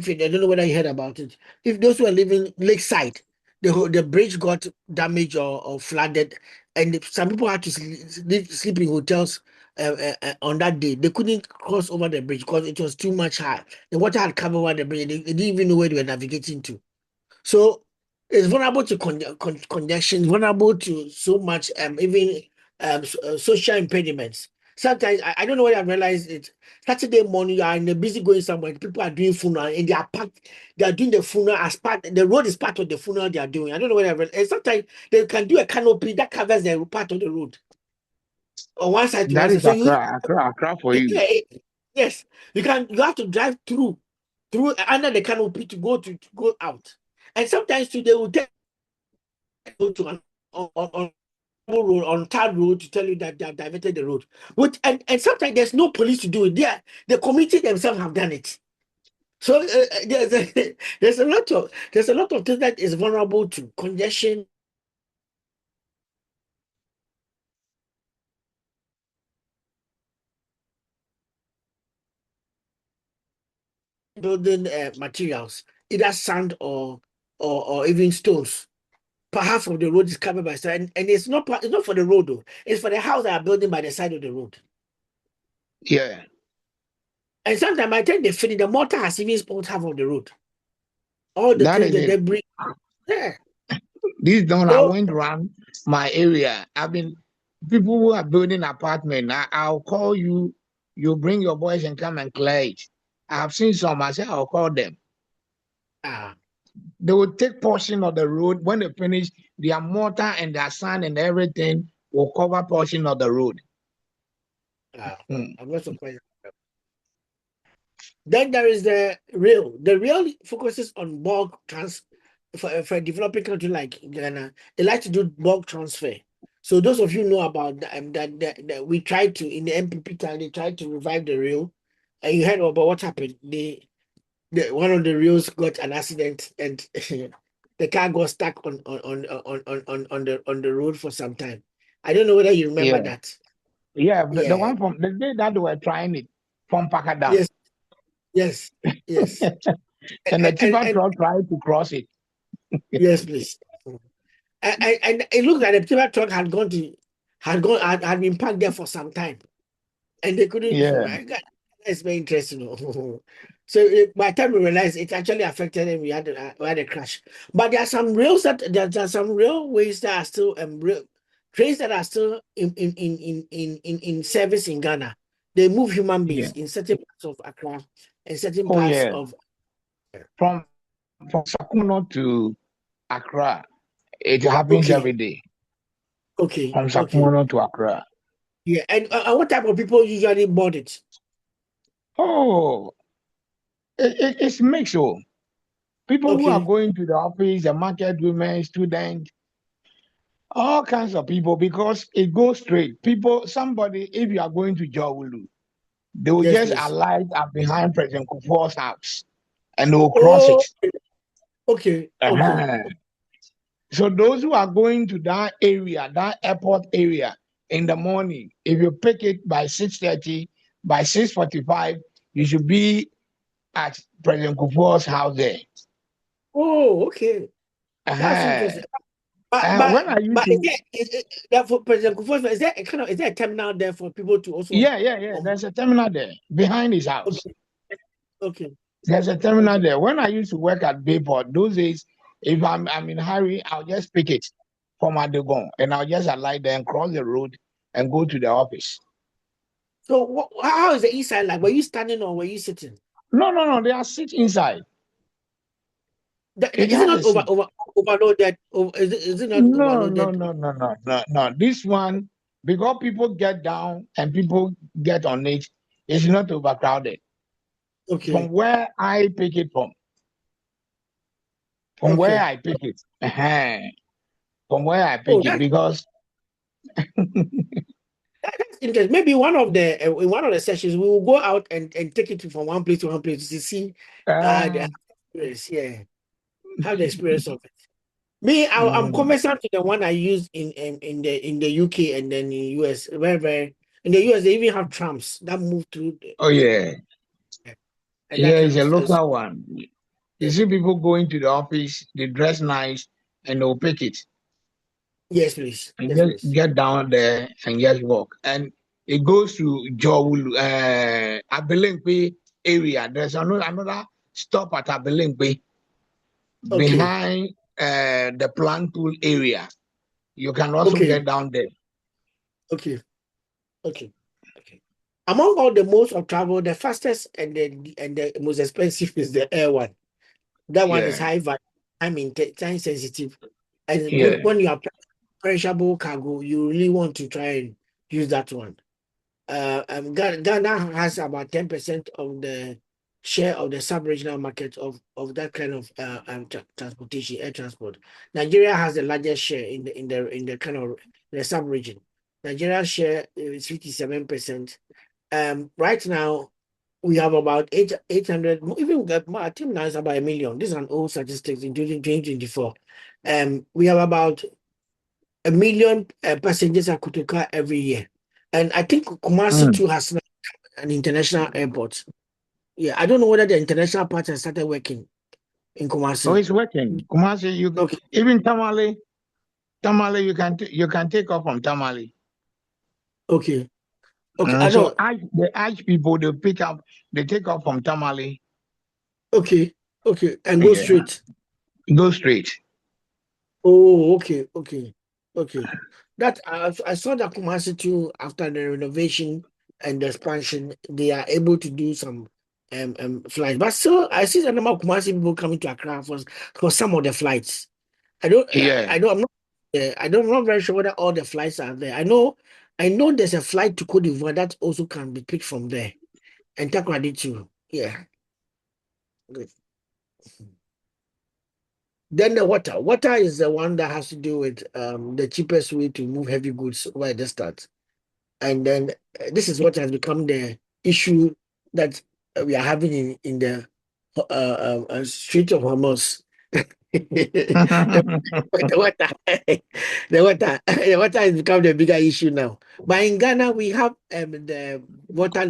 S1: think I don't know whether you heard about it. If those who are living lakeside, the bridge got damaged or flooded, and some people had to sleep in hotels on that day. They couldn't cross over the bridge because it was too much high. The water had come over the bridge. They didn't even know where they were navigating to. So it's vulnerable to congestion, vulnerable to so much, even social impediments. Sometimes I don't know whether I realize it. Saturday morning, you are in a busy going somewhere. People are doing funeral and they are packed. They are doing the funeral as part. The road is part of the funeral they are doing. I don't know whether I realize. And sometimes they can do a canopy that covers the part of the road on one side to one
S3: That
S1: side.
S3: is
S1: So you,
S3: Accra for you.
S1: yeah, yes, you can. You have to drive through under the canopy to go out. And sometimes too, they will go to on road on third road to tell you that they have diverted the road. And sometimes there's no police to do it. The community themselves have done it. So there's a lot of things that is vulnerable to congestion, building materials, either sand or even stones. Half of the road is covered by sand, and it's not for the road though. It's for the house that are building by the side of the road.
S3: Yeah.
S1: And sometimes I think they finish the mortar has even spoiled half of the road. All the
S3: That
S1: things
S3: is
S1: that
S3: it.
S1: they bring. Yeah.
S3: This done, I
S1: So
S3: went around my area. I mean, people who are building apartment, I'll call you. You bring your boys and come and clear it. I've seen some. I say I'll call them.
S1: ah,
S3: They will take portion of the road. When they finish, their mortar and their sand and everything will cover portion of the road.
S1: ah,
S3: Hmm.
S1: I'm not surprised. Then there is the rail. The rail focuses on bulk for a developing country like Ghana. They like to do bulk transfer. So those of you know about that we tried to in the MPP time they tried to revive the rail, and you heard about what happened. One of the rails got an accident and the car got stuck on the road for some time. I don't know whether you remember
S3: Yeah,
S1: that.
S3: yeah. The
S1: Yeah.
S3: one from the day that they were trying it from Pakadam,
S1: Yes. Yes. Yes.
S3: and the tipper
S1: And
S3: truck tried to cross it.
S1: yes, please. And it looked like the timber truck had been parked there for some time, and they couldn't.
S3: Yeah,
S1: It's very interesting. So by the time we realized it actually affected them, we had a crash. But there are some there are some railways that are still trains that are still in service in Ghana. They move human
S3: yeah.
S1: beings in certain parts of Accra and certain
S3: Oh
S1: parts
S3: yeah.
S1: of.
S3: From Sakuno to Accra, it happens
S1: Okay,
S3: every day.
S1: okay,
S3: From
S1: okay.
S3: Sakuno to Accra.
S1: Yeah, and what type of people usually board it?
S3: Oh, it's mixed. Oh, people who are
S1: Okay,
S3: going to the office, the market women, students, all kinds of people because it goes straight. People, somebody, if you are going to Jawulu, they will
S1: yes,
S3: just
S1: please.
S3: alight up behind President Kufuor's house and they will cross it.
S1: Oh, okay, okay.
S3: Uh-huh. So those who are going to that area, that airport area in the morning, if you pick it by 6:30, by 6:45, you should be at President Kufuor's house there.
S1: Oh, okay. That's
S3: Uh-huh.
S1: interesting. But but
S3: When I used
S1: but is
S3: to,
S1: that for President Kufuor? Is there a terminal there for people to also?
S3: yeah,
S1: Um,
S3: there's a terminal there behind his house.
S1: okay, okay,
S3: There's a terminal
S1: okay.
S3: there. When I used to work at Bayport, those days, if I'm in a hurry, I'll just pick it from Adegon and I'll just alight there and cross the road and go to the office.
S1: So how is the inside like? Were you standing or were you sitting?
S3: No, they are sit inside. It
S1: Is it
S3: has a
S1: not
S3: seat.
S1: overloaded? Is it not overloaded?
S3: No. This one, because people get down and people get on it, it's not overcrowded.
S1: Okay.
S3: from where I pick it from. From where
S1: Okay.
S3: I pick it. From where I
S1: Oh,
S3: pick it,
S1: that's
S3: because
S1: that's interesting. Maybe one of the in one of the sessions we will go out and take it from one place to one place to see the
S3: uh,
S1: experience. Yeah, have the experience of it. Me, I'm
S3: mm,
S1: conversant to the one I use in the UK and then in US. Very in the US they even have trams that move through
S3: oh yeah,
S1: and that
S3: yeah,
S1: kind
S3: it's
S1: of
S3: a
S1: stuff.
S3: local one. You see people going to the office, they dress nice, and they'll pick it
S1: Yes, please.
S3: and
S1: Yes,
S3: just
S1: please.
S3: get down there and just walk. And it goes to Jowul, Abelinkwe area. There's another stop at Abelinkwe
S1: Okay.
S3: behind the plant pool area. You can also
S1: Okay.
S3: get down there.
S1: Okay. Okay. Okay. Among all the modes of travel, the fastest and the most expensive is the air one. That one is
S3: Yeah,
S1: high value, time sensitive, and
S3: yeah.
S1: when you are perishable cargo, you really want to try and use that one. Ghana has about 10% of the share of the sub-regional market of that kind of transportation, air transport. Nigeria has the largest share in the kind of the sub-region. Nigeria's share is 57%. Right now we have about 800, even my team now is about a million. This is an old statistics, including 2024. We have about a million passengers at Kutuka every year. And I think Kumasi
S3: Mm.
S1: too has an international airport. Yeah, I don't know whether the international part has started working in
S3: Oh,
S1: Kumasi.
S3: it's working. Kumasi,
S1: Okay,
S3: even Tamale, you can take off from Tamale.
S1: okay, okay. I
S3: So
S1: know.
S3: the Arch people they take off from Tamale.
S1: Okay, okay, and go
S3: Yeah,
S1: straight.
S3: go straight.
S1: Oh, okay, okay, okay. That I saw that Kumasi too after the renovation and the expansion, they are able to do some flights. But still, I see the number of Kumasi people coming to Accra for some of the flights.
S3: Yeah,
S1: I'm not, I'm not very sure whether all the flights are there. I know there's a flight to Cote d'Ivoire that also can be picked from there, and Takoradi too. Yeah, good. Then the water. Water is the one that has to do with the cheapest way to move heavy goods over the distance. And then this is what has become the issue that we are having in the Strait of Hormuz. The water, the water has become the bigger issue now. But in Ghana, we have the Water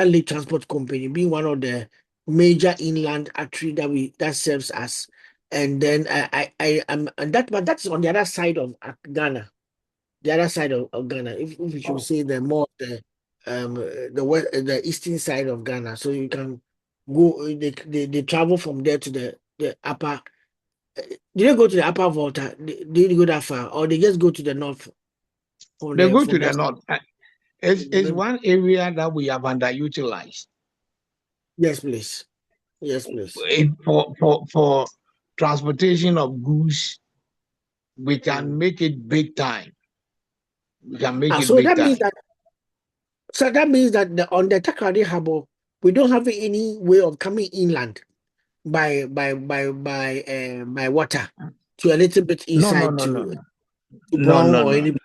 S1: Lake Transport Company being one of the major inland artery that serves us. And then I am and that but that's on the other side of Ghana, the other side of Ghana. If we should say the eastern side of Ghana, so you can go. They travel from there to the upper. Did they go to the upper Volta? Did they go that far, or they just go to the north
S3: they go to
S1: from
S3: the
S1: that?
S3: north. It's one area that we have underutilized.
S1: Yes, please. Yes, please.
S3: For transportation of goods, we can
S1: Mm.
S3: make it big time. We can make
S1: Ah,
S3: it big time.
S1: so that means that on the Takrady Harbour, we don't have any way of coming inland by water to a little bit
S3: No, no,
S1: inside
S3: no, no,
S1: to
S3: no,
S1: Brown
S3: no,
S1: or
S3: no,
S1: any.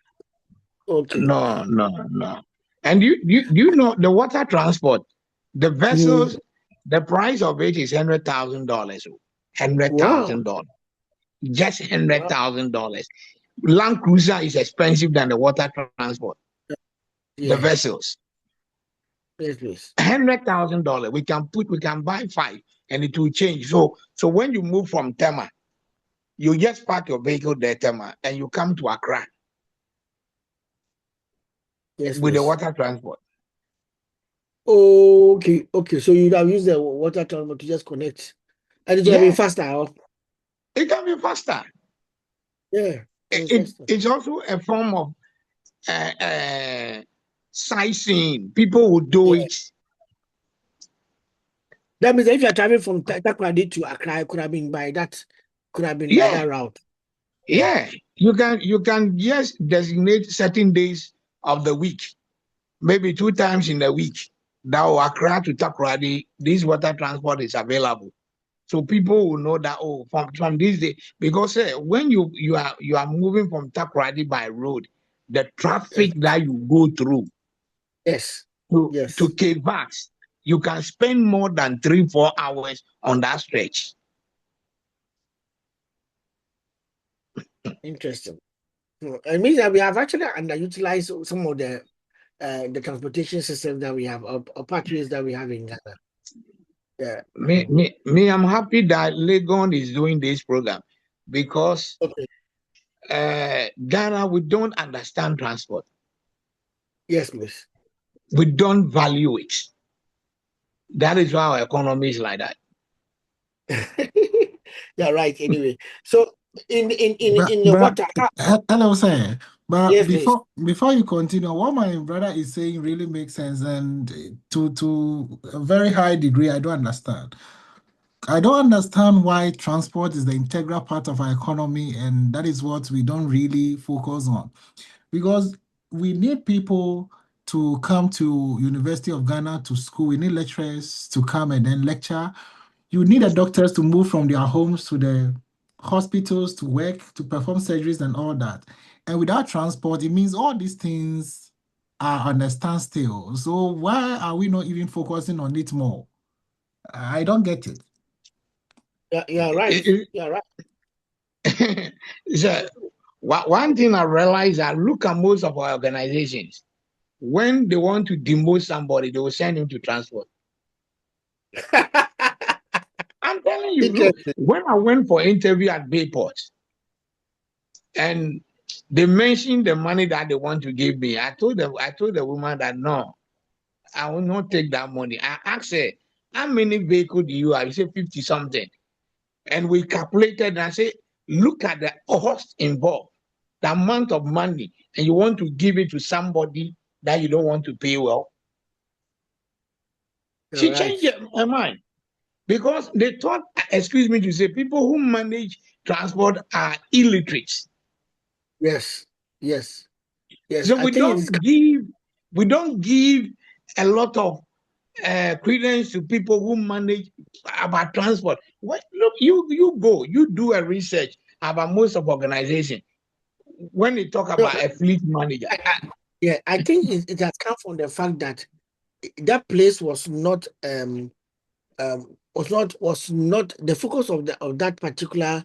S1: Okay.
S3: no, no, no. And you know the water transport, the
S1: Mm.
S3: vessels, the price of it is $100,000. hundred
S1: Wow.
S3: thousand dollars, just hundred
S1: Wow.
S3: thousand dollars. Land cruiser is expensive than the water transport. The
S1: Yeah.
S3: vessels,
S1: Yes, please.
S3: $100,000. We can buy five, and it will change. So when you move from Tema, you just park your vehicle there, Tema, and you come to Accra
S1: Yes,
S3: with the
S1: please.
S3: water transport.
S1: Okay. Okay. So you'd have used the water transport to just connect, and it would have been
S3: Yeah,
S1: faster. Huh?
S3: it can be faster.
S1: Yeah. It's
S3: It,
S1: faster.
S3: it's also a form of uh, uh, sightseeing. People will do
S1: Yeah.
S3: it.
S1: That means that if you're traveling from Takoradi to Accra, it could have been by
S3: Yeah,
S1: that route. Yeah.
S3: yeah. You can just designate certain days of the week, maybe two times in a week. that Accra to Takoradi, this water transport is available. So people will know that from this day, because when you are moving from Takoradi by road, the
S1: Yes.
S3: traffic that you go through
S1: Yes.
S3: to
S1: Yes.
S3: Kvax, you can spend more than 3-4 hours on that stretch.
S1: Interesting. It means that we have actually underutilized some of the transportation systems that we have, or pathways that we have in Ghana. Yeah.
S3: I'm happy that Legon is doing this program because
S1: Okay.
S3: Ghana, we don't understand transport.
S1: Yes, please.
S3: We don't value it. That is why our economy is like that.
S1: Yeah, right. Anyway, so
S2: But
S1: in the
S2: but
S1: water,
S2: hello, sir. But
S1: yes, please.
S2: before you continue, what my brother is saying really makes sense, and to a very high degree, I don't understand. I don't understand why transport is the integral part of our economy, and that is what we don't really focus on. Because we need people to come to University of Ghana to school. We need lecturers to come and then lecture. You need the doctors to move from their homes to the hospitals to work, to perform surgeries and all that. And without transport, it means all these things are on a standstill. So why are we not even focusing on it more? I don't get it.
S1: Yeah, yeah, right. Yeah, right.
S3: So, one thing I realized, I look at most of our organizations, when they want to demote somebody, they will send him to transport. I'm telling you, look,
S1: Interesting.
S3: when I went for interview at Bayport and they mentioned the money that they want to give me, I told the woman that no, I will not take that money. I asked her, how many vehicles do you have? She said 50 something. And we calculated and I said, look at the cost involved, the amount of money, and you want to give it to somebody that you don't want to pay well.
S1: All
S3: She
S1: right.
S3: changed her mind because they thought, excuse me to say, people who manage transport are illiterate.
S1: Yes. Yes. Yes.
S3: So
S1: I think it's
S3: we don't give a lot of credence to people who manage about transport. What look, you do a research about most of organization when they talk
S1: no.
S3: about a fleet manager.
S1: Yeah, I think it has come from the fact that that place was not the focus of the of that particular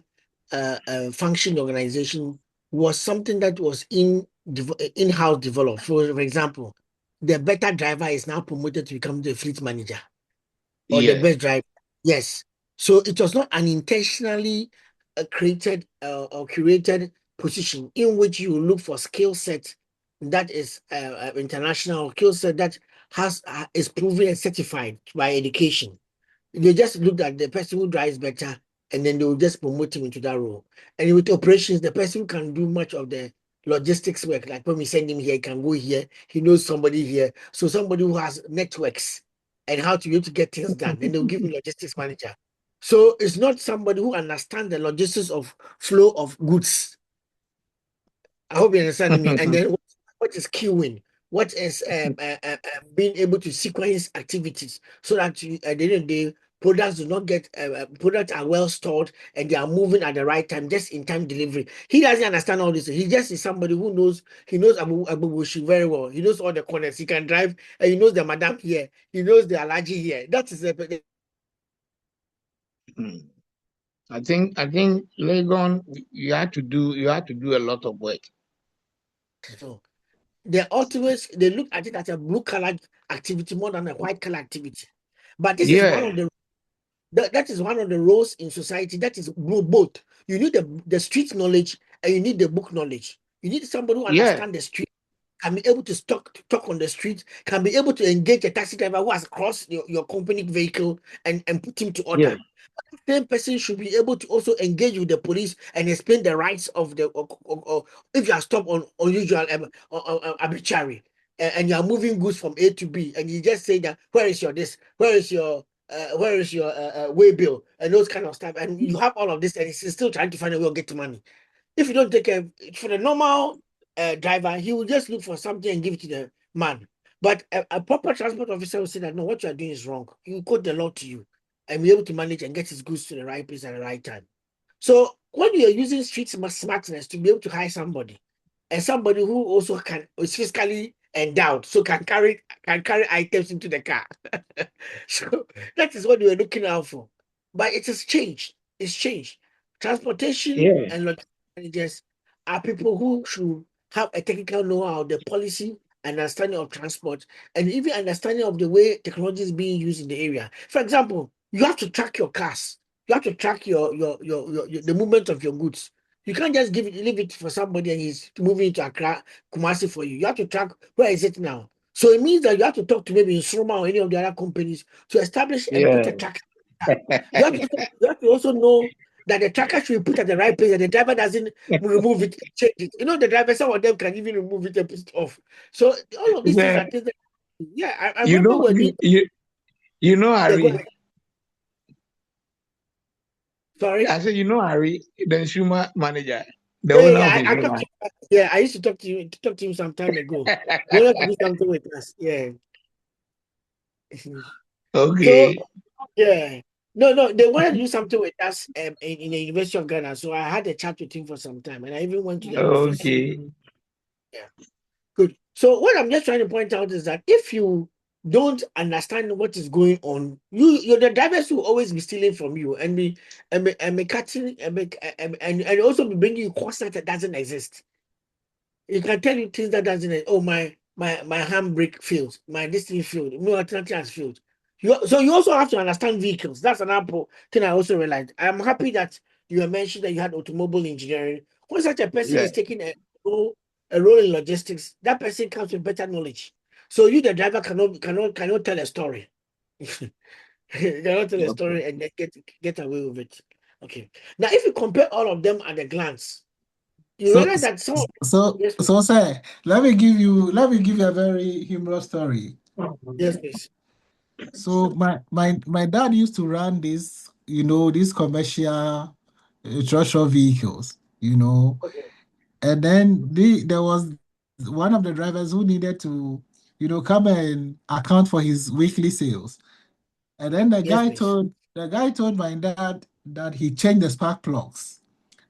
S1: function organization was something that was in-house developed. For example, the better driver is now promoted to become the fleet manager or the
S3: Yeah,
S1: best driver. Yes. So it was not an intentionally created or curated position in which you look for skill set that is international skill set that has is proven and certified by education. They just looked at the person who drives better and then they will just promote him into that role. And with operations, the person who can do much of the logistics work, like when we send him here, he can go here, he knows somebody here. So somebody who has networks and how to be able to get things done, then they'll give him logistics manager. So it's not somebody who understands the logistics of flow of goods. I hope you understand me. And then what is queuing? What is being able to sequence activities so that at the end of the day, products do not get products are well stored and they are moving at the right time, just in time delivery. He doesn't understand all this. He just is somebody who knows. He knows Abu Bushi very well. He knows all the corners. He can drive, and he knows the madam here. He knows the allergy here. That is
S3: I think Legon, you had to do a lot of work.
S1: so they always they look at it as a blue collar activity more than a white collar activity. But this is one
S3: Yeah,
S1: of the that is one of the roles in society that is both. You need the street knowledge and you need the book knowledge. You need somebody who
S3: yeah,
S1: understands the street, can be able to talk on the street, can be able to engage a taxi driver who has crossed your company vehicle and put him to
S3: yeah.
S1: order. Same person should be able to also engage with the police and explain the rights of the or if you are stopped on unusual arbitrary and you are moving goods from A to B and you just say that where is your this where is your way bill and those kind of stuff and you have all of this and he's still trying to find a way to get the money. If you don't take care for the normal driver, he will just look for something and give it to the man. But a proper transport officer will say that no, what you are doing is wrong. You quote the law to you and be able to manage and get his goods to the right place at the right time. So when you are using street smartness to be able to hire somebody, and somebody who also is physically endowed, so can carry items into the car. So that is what we were looking out for. But it has changed. It's changed. Transportation
S3: Yeah.
S1: and logistics managers are people who should have a technical know-how, the policy, understanding of transport, and even understanding of the way technology is being used in the area. For example, you have to track your cars. You have to track the movement of your goods. You can't just leave it for somebody and he's moving to Accra, Kumasi for you. You have to track where is it now. So it means that you have to talk to maybe Instruma or any of the other companies to establish and put
S3: Yeah.
S1: a tracker. You have to also know that the tracker should be put at the right place and the driver doesn't remove it, change it. You know, the driver, some of them can even remove it and put it off. So all of these things are
S3: The,
S1: things that, yeah, I
S3: you
S1: remember
S3: know,
S1: we're doing.
S3: you know,
S1: Yeah, go
S3: Harry.
S1: ahead. Sorry.
S3: I said, you know, Harry, the consumer manager, the
S1: Yeah,
S3: owner
S1: yeah,
S3: of
S1: I talked
S3: Insurance.
S1: to yeah, I used to talk to him some time ago. He wanted to do something with us. Yeah. So
S3: Okay.
S1: yeah. No, no, they wanted to do something with us in the University of Ghana. So I had a chat with him for some time and I even went to their office.
S3: Okay.
S1: Yeah. Good. So what I'm just trying to point out is that if you don't understand what is going on, you're the drivers will always be stealing from you and be cutting and also be bringing you costs that doesn't exist. It can tell you things that doesn't. Oh, my handbrake failed. My this thing failed. No alternative has failed. So you also have to understand vehicles. That's another thing I also realized. I'm happy that you mentioned that you had automobile engineering. When such a person
S3: Yeah.
S1: is taking a role in logistics, that person comes with better knowledge. So you, the driver, cannot tell a story. You cannot tell a
S3: Okay.
S1: story and then get away with it. Okay. Now, if you compare all of them at a glance, you
S2: So
S1: realize that some of
S2: so
S1: yes, please.
S2: so sir, let me give you a very humorous story.
S1: Yes, please.
S2: So my dad used to run these commercial treasure vehicles,
S1: Okay.
S2: and then there was one of the drivers who needed to come and account for his weekly sales. And then the
S1: Yes,
S2: guy
S1: please.
S2: told the guy told my dad that he changed the spark plugs.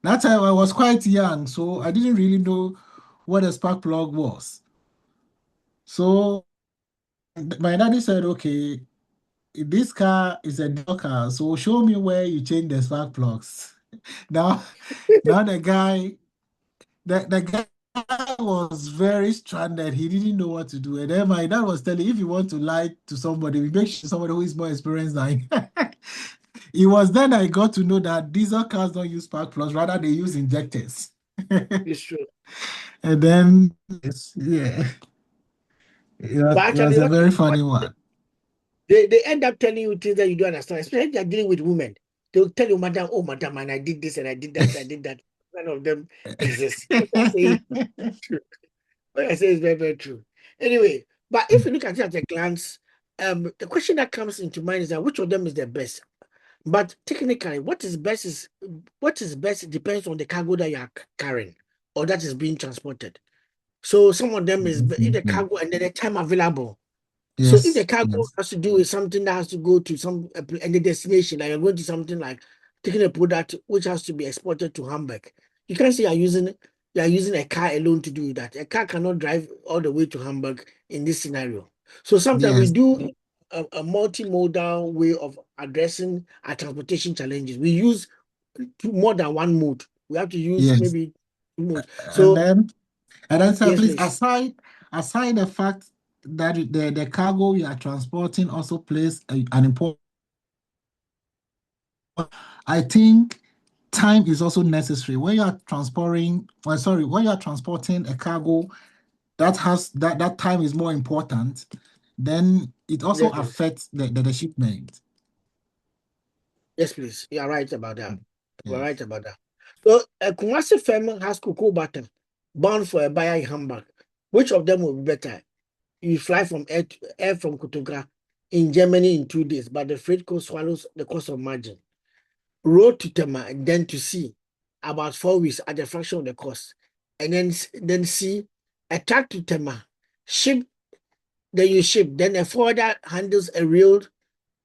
S2: That time I was quite young, so I didn't really know what a spark plug was. So my daddy said, okay, this car is a diesel car, so show me where you change the spark plugs. Now, now the guy was very stranded. He didn't know what to do. And then my dad was telling, if you want to lie to somebody, we make sure somebody who is more experienced than him. It was then I got to know that diesel cars don't use spark plugs, rather they use injectors.
S1: It's true.
S2: And then yeah,
S1: But
S2: it was
S1: actually,
S2: a very funny one.
S1: they end up telling you things that you don't understand, especially if they're dealing with women. They'll tell you, madam, oh, madam, and I did this and I did that, I did that. None of them exists. What I say is true. What I say is very, very true. Anyway, but if you look at it at a glance, the question that comes into mind is that which of them is the best? But technically, what is best depends on the cargo that you are carrying or that is being transported. So some of them is if the cargo and then the time available. So if the
S2: Yes,
S1: cargo
S2: yes,
S1: has to do with something that has to go to and the destination, like you're going to something like taking a product which has to be exported to Hamburg, you can't say you're using a car alone to do that. A car cannot drive all the way to Hamburg in this scenario. So sometimes we
S2: yes,
S1: do a multimodal way of addressing our transportation challenges. We use more than one mode. We have to use
S2: yes.
S1: maybe two modes.
S2: And
S1: So
S2: then sir,
S1: yes,
S2: please,
S1: please.
S2: aside the fact that the cargo you are transporting also plays an important, I think time is also necessary when you are transporting. Sorry, when you are transporting a cargo that time is more important. Then it also
S1: Yes, please.
S2: affects the shipment.
S1: Yes, please. You are right about that. You are right
S2: Yes,
S1: about that. So a Kumasi firm has cocoa butter bound for a buyer in Hamburg. Which of them will be better? You fly from air from Kotoka in Germany in 2 days, but the freight cost swallows the cost of margin. Road to Tema and then to sea about 4 weeks at a fraction of the cost. And then see a truck to Tema, ship then you ship. Then a forwarder handles a rail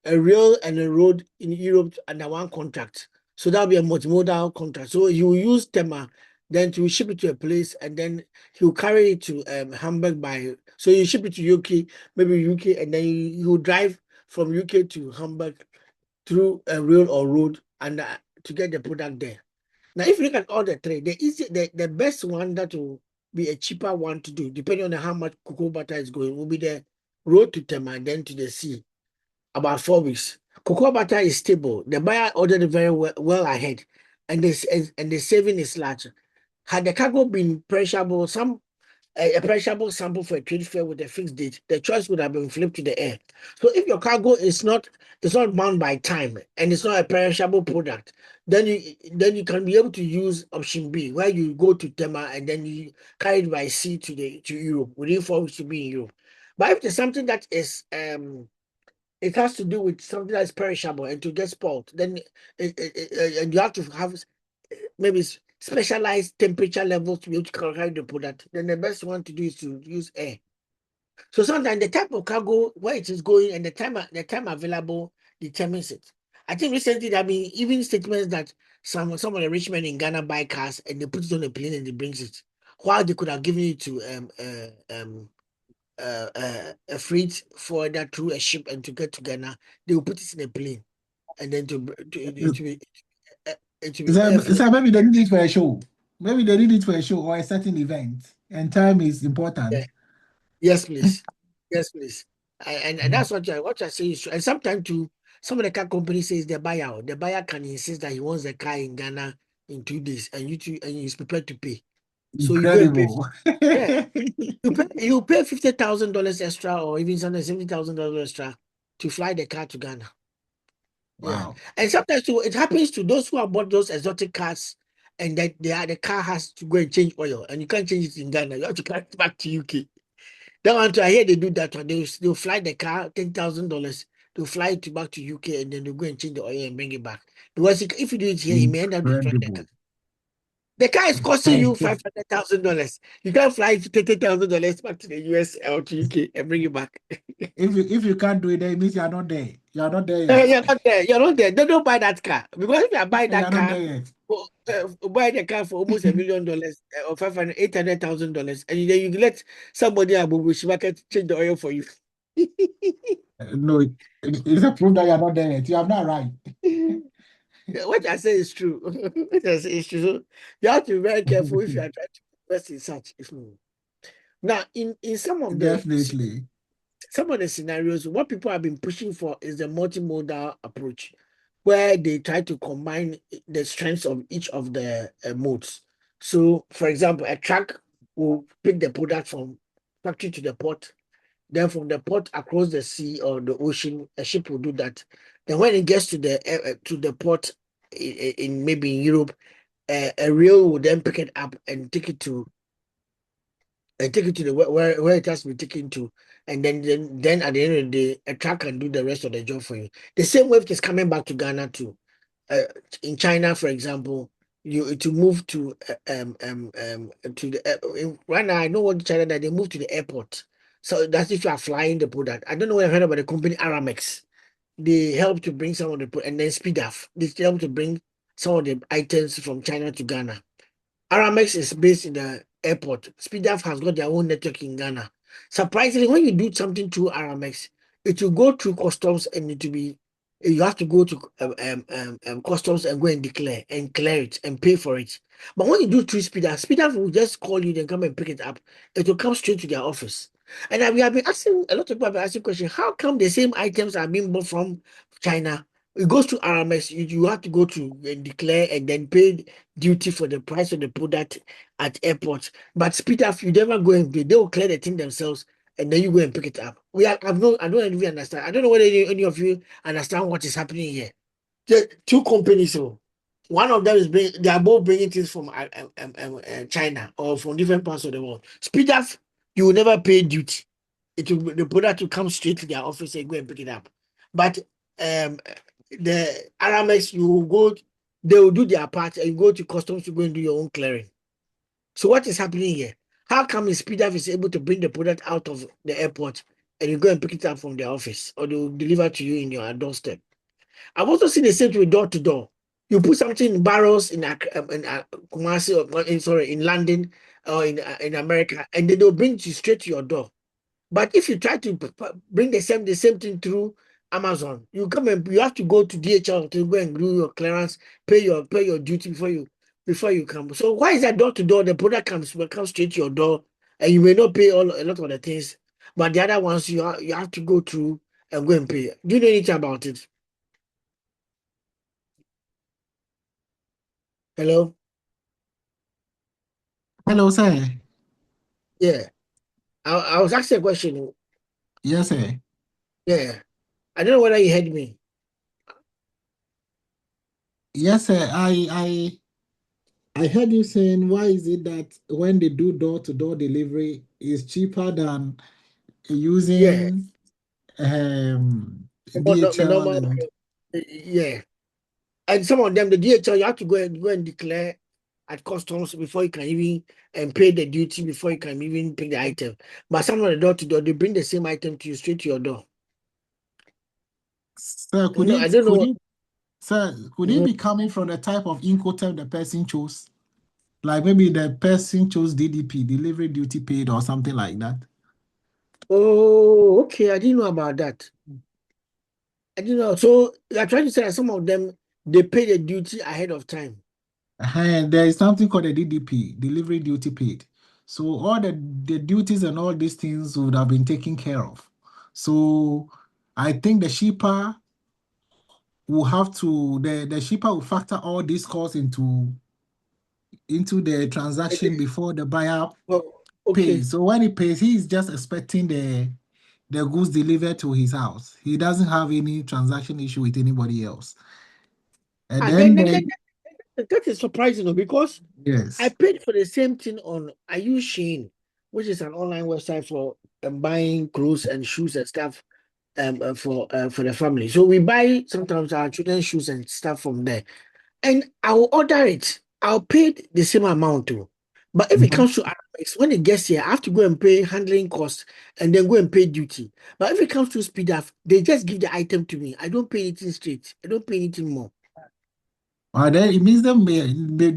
S1: and a road in Europe under one contract. So that'll be a multimodal contract. So he will use Tema, then to ship it to a place, and then he'll carry it to Hamburg by. So you ship it to UK, maybe UK, and then you drive from UK to Hamburg through a rail or road and to get the product there. Now, if you look at all the three, the best one that will be a cheaper one to do, depending on how much cocoa butter is going, will be the road to Tema and then to the sea, about 4 weeks. Cocoa butter is stable. The buyer ordered it very well ahead, and the saving is large. Had the cargo been perishable, a perishable sample for a trade fair with a fixed date, the choice would have been flipped to the air. So if your cargo is not it's not bound by time and it's not a perishable product, then you can be able to use option B, where you go to Tema and then you carry it by sea to Europe within 4 weeks to be in Europe. But if there's something that is it has to do with something that's perishable and to get spoiled, then and you have to have maybe specialized temperature levels to be able to carry the product, then the best one to do is to use air. So sometimes the type of cargo, where it is going, and the time available determines it. I think recently there have been even statements that some of the rich men in Ghana buy cars and they put it on a plane and they brings it, while they could have given it to a freight forwarder through a ship, and to get to Ghana, they will put it in a plane and then uh, it will be airflow.
S2: So maybe they need it for a show. Maybe they need it for a show or a certain event, and time is
S1: Yeah.
S2: important.
S1: Yes, please. Yes, please. And
S2: Mhm.
S1: that's what I say is true. And sometimes too, some of the car companies says the buyer. The buyer can insist that he wants the car in Ghana in 2 days, and he's prepared to pay. So you go and pay.
S2: Incredible.
S1: Yeah, you pay $50,000 extra, or even sometimes $70,000 extra to fly the car to Ghana. Yeah,
S2: Wow.
S1: and sometimes too, it happens to those who have bought those exotic cars, and that the car has to go and change oil, and you can't change it in Ghana. You have to carry it back to UK. That one too, I hear they do that one. They'll fly the car $10,000. They'll fly it back to UK, and then they'll go and change the oil and bring it back. Because if you do it here, you may end up destroying the car.
S2: Incredible.
S1: The car is costing you $500,000. You can't fly $30,000 back to the US or to UK and bring it back.
S2: If you can't do it, then it means you are not there. You are not there yet.
S1: You're not there. You're not there. Don't buy that car, because if you buy
S2: You are
S1: that
S2: not
S1: car,
S2: there yet.
S1: buy the car for almost $1 million or 500, $800,000, and then you let somebody at Bush market change the oil for you.
S2: No, it's a proof that you are not there yet. You have not arrived.
S1: Yeah, what I say is true. What I say is true. So you have to be very careful if you are trying to invest in such. Now, in
S2: Definitely.
S1: some of the scenarios, what people have been pushing for is the multimodal approach, where they try to combine the strengths of each of the modes. So, for example, a truck will pick the product from factory to the port. Then from the port across the sea or the ocean, a ship will do that. Then when it gets to the port in maybe in Europe, a rail will then pick it up and take it to the where it has to be taken to, and then at the end of the day, a truck can do the rest of the job for you. The same way it is coming back to Ghana too. Uh, in China, for example, you to move to right now. I know what China that they move to the airport. So that's if you are flying the product. I don't know whether I heard about the company Aramex. They help to bring some of the and then Speed Off. They help to bring some of the items from China to Ghana. Aramex is based in the airport. Speedup has got their own network in Ghana. Surprisingly, when you do something through Aramex, it will go through customs, and it will be you have to go to customs and go and declare and clear it and pay for it. But when you do through Speedup will just call you, then come and pick it up. It will come straight to their office. And we have been asking, a lot of people have been asking questions, how come the same items are being bought from China? It goes to RMS, you have to go to and declare and then pay duty for the price of the product at airport. But speed up, you never go and they will clear the thing themselves, and then you go and pick it up. I don't really understand. I don't know whether any of you understand what is happening here. The two companies, so one of them they are both bringing things from China or from different parts of the world. Speed up, you will never pay duty. The product will come straight to their office and go and pick it up. But um the RMX, you will go, they will do their part, and you go to customs to go and do your own clearing. So what is happening here? How come Speedup is able to bring the product out of the airport and you go and pick it up from their office, or they'll deliver to you in your doorstep. I've also seen the same thing with door to door. You put something in barrels in Kumasi, or sorry, in London or in America, and then they'll bring it straight to your door. But if you try to bring the same thing through Amazon, you have to go to DHL to go and do your clearance, pay your duty before you come. So why is that door to door? The product comes straight to your door, and you may not pay a lot of the things, but the other ones you have to go through and go and pay. Do you know anything about it? Hello?
S2: Hello, sir.
S1: Yeah. I was asking a question.
S2: Yes, sir.
S1: Yeah. I don't know whether you heard me.
S2: Yes, sir. I heard you saying why is it that when they do door-to-door delivery is cheaper than
S1: Yeah.
S2: using
S1: The
S2: DHL
S1: normal,
S2: and
S1: yeah. And some of them, the DHL, you have to go and declare at customs before you can even and pay the duty before you can even pick the item. But some of the door to door, they bring the same item to you straight to your door.
S2: sir,
S1: No, I don't know.
S2: could it
S1: Mhm.
S2: be coming from the type of Incoterm the person chose? Like maybe the person chose DDP, delivery duty paid, or something like that.
S1: Oh, okay. I didn't know about that. I didn't know. So you are trying to say that some of them they pay the duty ahead of time.
S2: And there is something called a DDP, delivery duty paid. So all the duties and all these things would have been taken care of. So I think the shipper will have to the shipper will factor all these costs into the transaction before the buyer
S1: Oh, okay.
S2: pays. So when he pays, he is just expecting the goods delivered to his house. He doesn't have any transaction issue with anybody else. And
S1: And
S2: then
S1: then that is surprising though, because I
S2: yes.
S1: paid for the same thing I use Shein, which is an online website for buying clothes and shoes and stuff for the family. So we buy sometimes our children's shoes and stuff from there. And I'll order it. I'll pay the same amount too. But if it
S2: Mhm.
S1: comes to Aramex, when it gets here, I have to go and pay handling costs and then go and pay duty. But if it comes to speed up, they just give the item to me. I don't pay anything straight. I don't pay anything more.
S2: Then it means they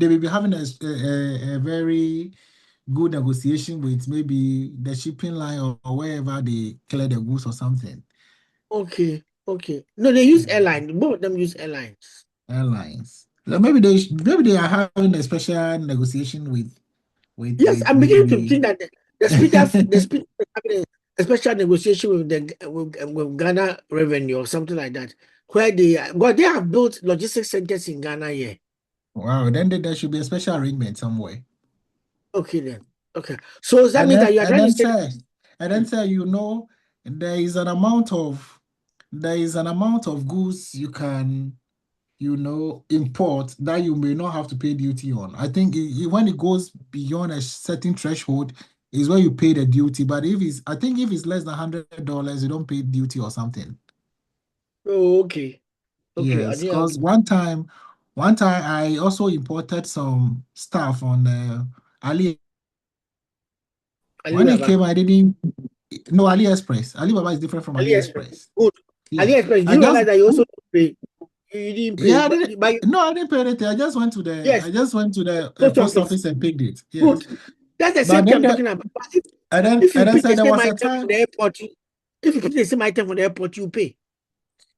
S2: will be having a very good negotiation with maybe the shipping line or wherever they clear the goods or something.
S1: Okay, okay. No, they use airline. Both of them use airlines.
S2: Airlines. So maybe they are having a special negotiation
S1: Yes,
S2: with
S1: I'm beginning to
S2: maybe
S1: think that the speed is having a special negotiation with Ghana Revenue or something like that, where they have built logistics centers in Ghana here.
S2: wow, then there should be a special arrangement somewhere.
S1: Okay then. Okay. So that means that you are
S2: And
S1: trying to
S2: then
S1: say
S2: say and then say there is an amount of goods you can import that you may not have to pay duty on. I think when it goes beyond a certain threshold is where you pay the duty. But I think if it's less than $100, you don't pay duty or something.
S1: oh, okay. Okay. I
S2: Yes,
S1: didn't
S2: because one time I also imported some stuff on Ali. When it
S1: Alibaba.
S2: came, I didn't. No, AliExpress. Alibaba is different from
S1: AliExpress.
S2: AliExpress.
S1: Good.
S2: Yeah,
S1: AliExpress. Do
S2: I
S1: you realize
S2: just
S1: that you also don't pay? You didn't pay,
S2: yeah, I
S1: but
S2: didn't. No, I didn't pay anything.
S1: yes,
S2: I just went to the
S1: post
S2: post
S1: office.
S2: office and picked it. Yes,
S1: Good. That's the
S2: but
S1: same thing I'm talking about. But if you
S2: and then
S1: pick the
S2: said there
S1: same
S2: was a
S1: item from
S2: time.
S1: the airport, if you pick the same item from the airport, you pay. The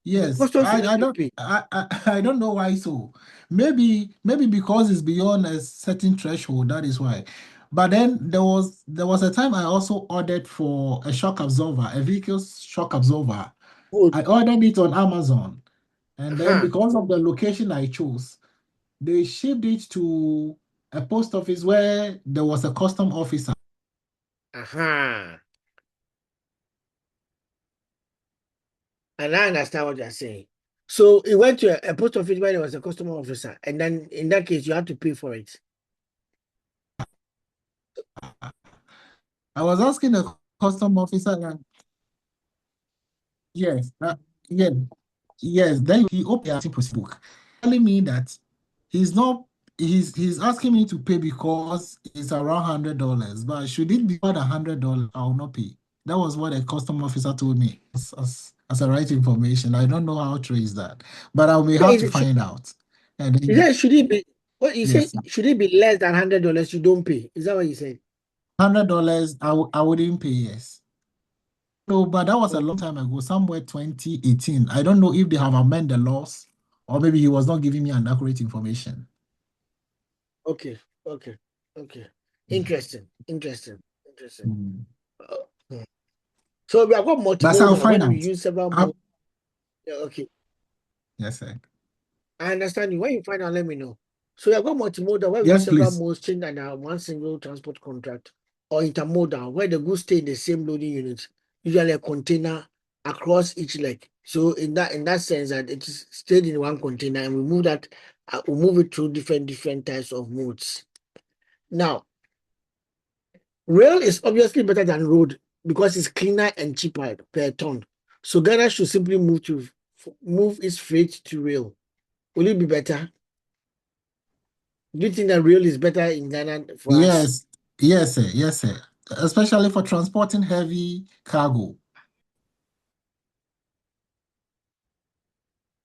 S2: Yes,
S1: customs will let you pay.
S2: I don't know why so. Maybe because it's beyond a certain threshold. That is why. But then there was a time I also ordered for a shock absorber, a vehicle shock absorber.
S1: Good.
S2: I ordered it on Amazon, and then
S1: Uh-huh.
S2: because of the location I chose, they shipped it to a post office where there was a custom officer.
S1: Uh-huh. And I understand what you're saying. So it went to a post office where there was a customer officer, and then in that case, you have to pay for it.
S2: I was asking the custom officer, like, yes, yes, yes. Then he opened the book, telling me that he's not. He's asking me to pay because it's around $100. But should it be more than $100, I will not pay. That was what a custom officer told me as a right information. I don't know how true is that, but I will
S1: So
S2: have to find out. And
S1: you
S2: then,
S1: said should it be what you say?
S2: yes,
S1: Should it be less than $100 you don't pay? Is that what you said?
S2: $100 I wouldn't pay, yes. No, but that was a
S1: Oh,
S2: long time ago, somewhere 2018. I don't know if they have amended the laws or maybe he was not giving me an accurate information.
S1: okay, okay, okay.
S2: Mm.
S1: Interesting.
S2: Mm.
S1: Uh, hmm. So we have got
S2: But I'll
S1: multimodal
S2: find
S1: when we
S2: out.
S1: use several
S2: I'll,
S1: modes. Yeah, okay,
S2: yes, sir.
S1: I understand you. When you find out, let me know. So we have got multimodal where we use
S2: Yes,
S1: several
S2: please.
S1: modes changed under one single transport contract, or intermodal where the goods stay in the same loading unit, usually a container across each leg. So in that sense that it is stayed in one container and we move it through different types of modes. Now, rail is obviously better than road because it's cleaner and cheaper per ton. So Ghana should simply move its freight to rail. Will it be better? Do you think that rail is better in Ghana for us?
S2: Yes, yes, sir. Yes, sir. Especially for transporting heavy cargo.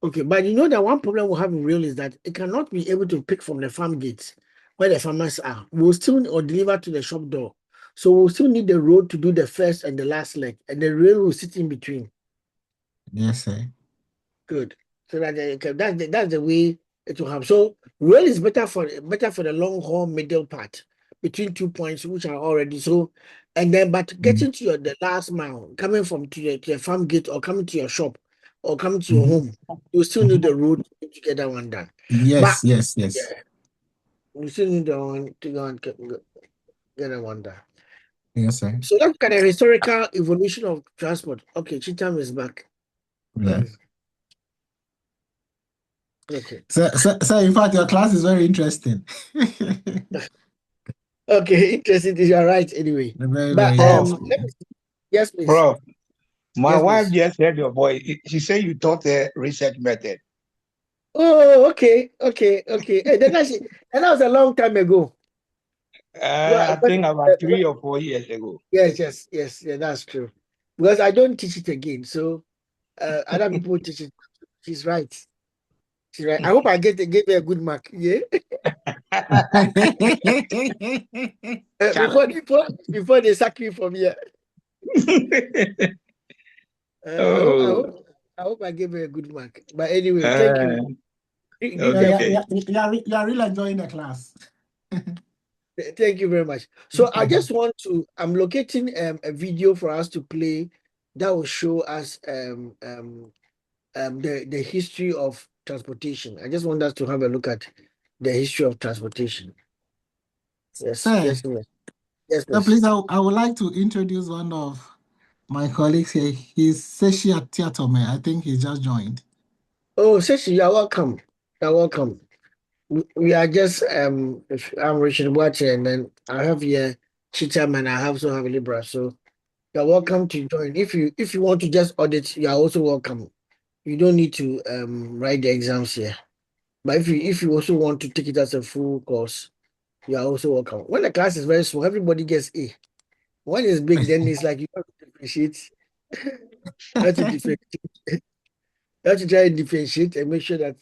S1: Okay, but you know that one problem we have in rail is that it cannot be able to pick from the farm gates where the farmers are. We'll still or deliver to the shop door. So we'll still need the road to do the first and the last leg, and the rail will sit in between.
S2: Yes, sir.
S1: Good. So that's the way it will happen. So rail is better for the long haul middle part between 2 points, which are already so, and then but
S2: Mm.
S1: getting to the last mile, coming from to your farm gate or coming to your shop or coming to your
S2: Mhm.
S1: home, you still need
S2: Mhm.
S1: the road to get that one done. But
S2: Yes, yes, yes.
S1: yeah, you still need the one to go and get that one done.
S2: Yes, sir.
S1: So let's look at the historical evolution of transport. Okay, Chitam is back.
S2: Yeah.
S1: Okay.
S2: So, in fact, your class is very interesting.
S1: Okay, interesting. You are right anyway.
S2: Very,
S1: But
S2: very
S3: Prof,
S1: let me
S2: interesting.
S1: yes, please.
S3: Prof, my
S1: Yes,
S3: wife
S1: please.
S3: just heard your voice. She said you taught her research method.
S1: Oh, okay. And that was a long time ago. Well,
S3: I
S1: because,
S3: think about 3 or 4 years ago.
S1: yeah, that's true. Because I don't teach it again, so other people teach it. She's right. She's right. I hope I give her a good mark. Yeah.
S3: Challenge.
S1: Before they sack me from here. Uh, I hope I
S3: Oh,
S1: hope I hope I gave her a good mark. But anyway, thank
S3: uh,
S1: you.
S2: Yeah, yeah,
S3: okay.
S2: yeah, you are really enjoying the class.
S1: Thank you very much. So I just want to, I'm locating a video for us to play that will show us the history of transportation. I just want us to have a look at the history of transportation. Yes,
S2: Sir,
S1: yes, yes, yes,
S2: so
S1: please.
S2: please, I would like to introduce one of my colleagues here. He's Seshi Atiatome. I think he just joined.
S1: Oh, Seshi, you're welcome. You're welcome. We are just if I'm Richard Watcher, and then I have here Chitam and I also have Libra. So you're welcome to join. If you want to just audit, you are also welcome. You don't need to write the exams here. But if you also want to take it as a full course, you are also welcome. When the class is very small, everybody gets A. When it's big, then it's like you have to differentiate. You have to differentiate. You have to try and differentiate and make sure that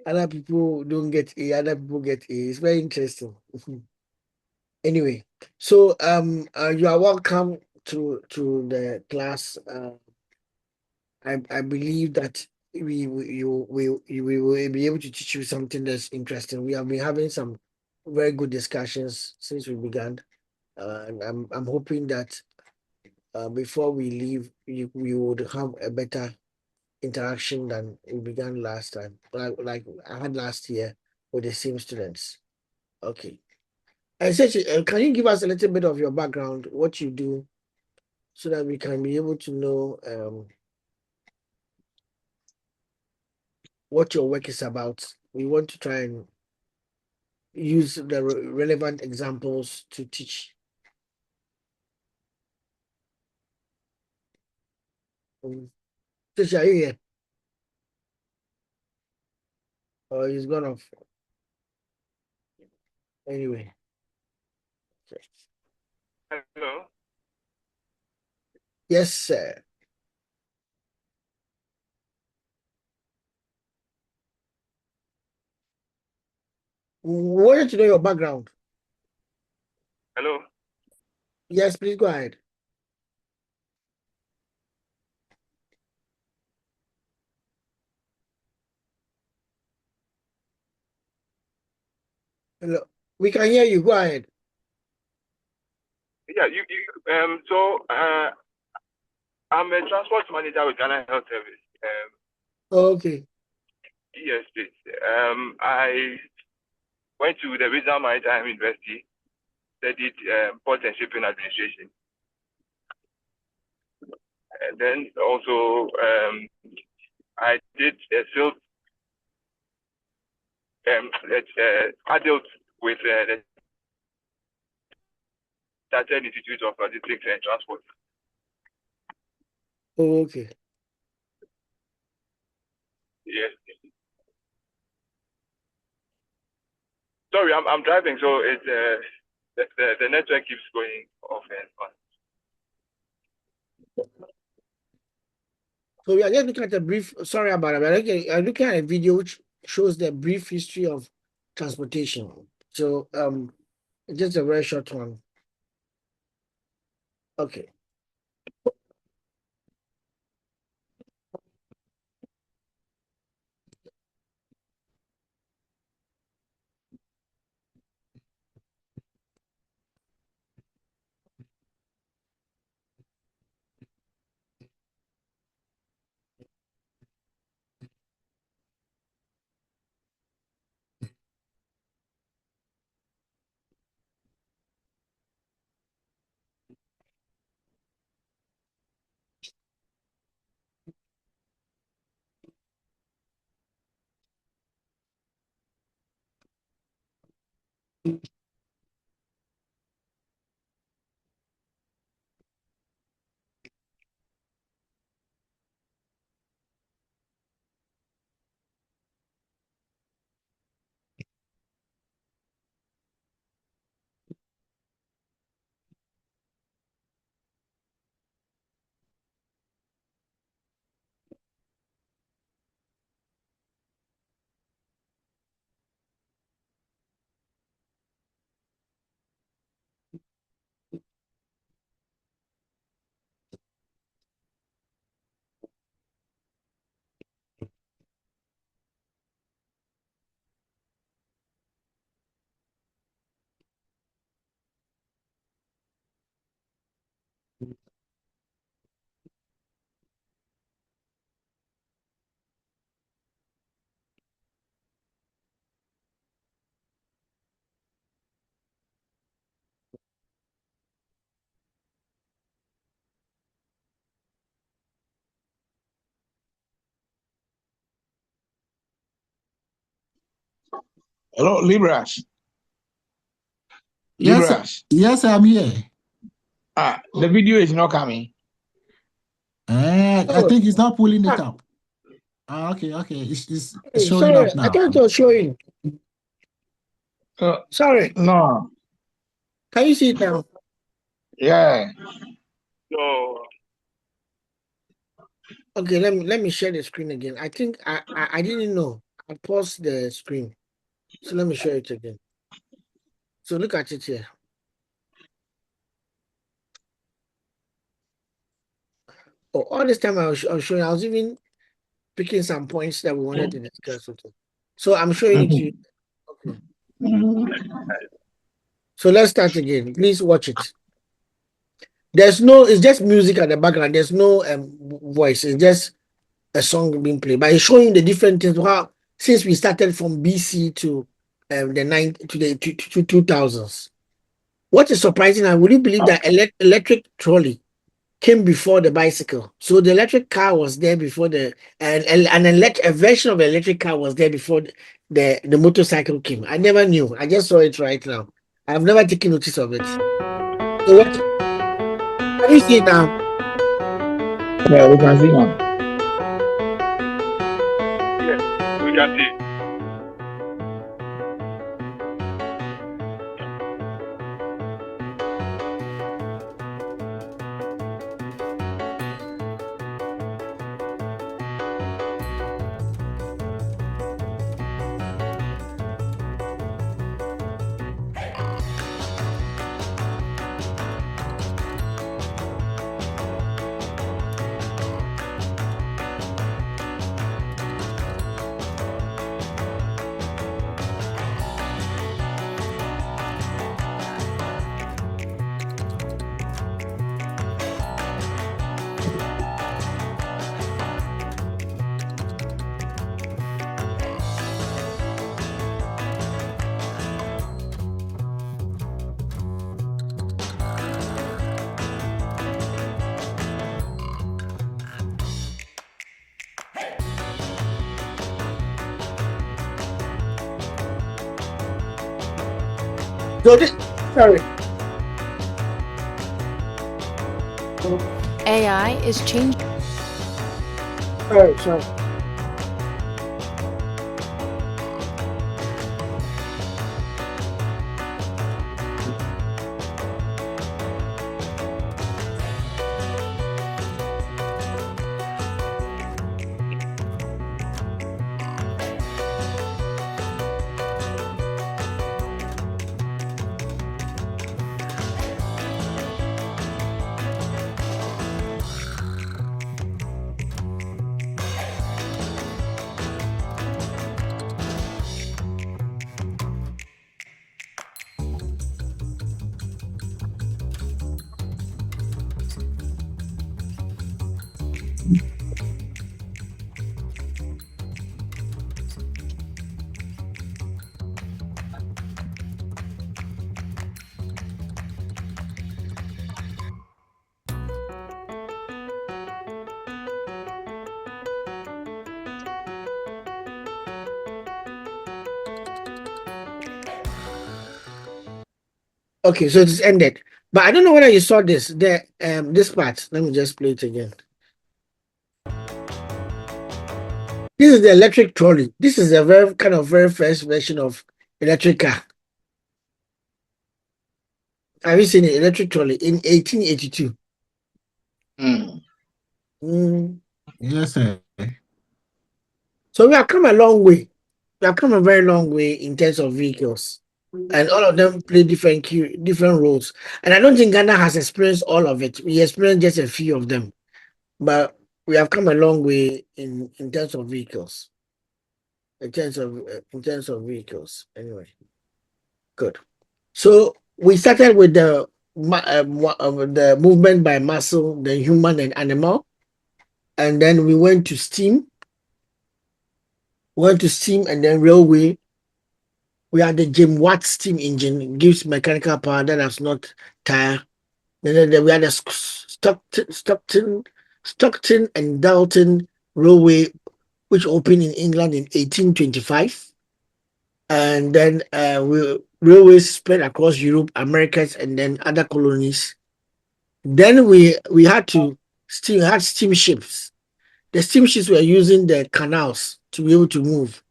S1: other people don't get A, other people get A. It's very interesting. Anyway, so you are welcome to the class. I believe that we will be able to teach you something that's interesting. We have been having some very good discussions since we began, and I'm hoping that before we leave, we would have a better interaction than we began last time. Like I had last year with the same students. Okay. And Sechi, can you give us a little bit of your background, what you do, so that we can be able to know what your work is about? We want to try and use the relevant examples to teach. Sechi, are you here? Or he's gone off? Anyway.
S4: Hello.
S1: Yes, sir. We wanted to know your background.
S4: Hello.
S1: Yes, please go ahead. Hello. We can hear you. Go ahead.
S4: Yeah, so I'm a transport manager with Ghana Health Service.
S1: Okay.
S4: Yes, please. I went to the Regional Maritime University, studied port and shipping administration, and then also I did a field adult with the Chartered Institute of Logistics and Transport.
S1: Okay.
S4: Yes. Sorry, I'm driving, so it's the network keeps going off and on.
S1: So we are just looking at a brief. Sorry about it. I'm looking at a video which shows the brief history of transportation. So just a very short one. Okay.
S3: Hello, Libras.
S2: Yes,
S3: Libras.
S2: yes, I'm here.
S3: The video is not coming.
S2: I
S1: Oh,
S2: think it's not pulling it
S1: ah,
S2: up. Okay, okay. It's
S1: hey,
S2: showing
S1: sorry.
S2: up
S1: I
S2: now.
S1: thought it was showing.
S3: Uh,
S1: Sorry.
S3: no.
S1: Can you see it now?
S3: Yeah.
S4: No.
S1: Okay, let me share the screen again. I think I didn't know. I paused the screen. So let me share it again. So look at it here. Oh, all this time I was showing, I was even picking some points that we wanted to discuss. Okay. So I'm showing it to you. Okay. So let's start again. Please watch it. There's no, it's just music at the background. There's no voice. It's just a song being played. But it's showing the different things. How since we started from BC to the 2000s. What is surprising, I wouldn't believe that electric trolley came before the bicycle. So the electric car was there before a version of the electric car was there before the motorcycle came. I never knew. I just saw it right now. I've never taken notice of it. So what can you see it now?
S3: Yeah, we can see now.
S4: Yes, we can see.
S1: So this, sorry.
S5: AI is changing.
S1: Sorry. Okay, so it's ended. But I don't know whether you saw this. This part. Let me just play it again. This is the electric trolley. This is a very first version of electric car. Have you seen it? Electric trolley in 1882?
S2: Yes, sir.
S1: So we have come a long way. We have come a very long way in terms of vehicles, and all of them play different roles. And I don't think Ghana has experienced all of it. We experienced just a few of them, but we have come a long way in terms of vehicles. In terms of vehicles, anyway. Good. So we started with the movement by muscle, the human and animal, and then we went to steam. And then railway. We had the Jim Watt steam engine, gives mechanical power that does not tire. Then we had the Stockton and Dalton Railway, which opened in England in 1825. And then railways spread across Europe, Americas, and then other colonies. Then we had steamships. The steamships were using the canals to be able to move.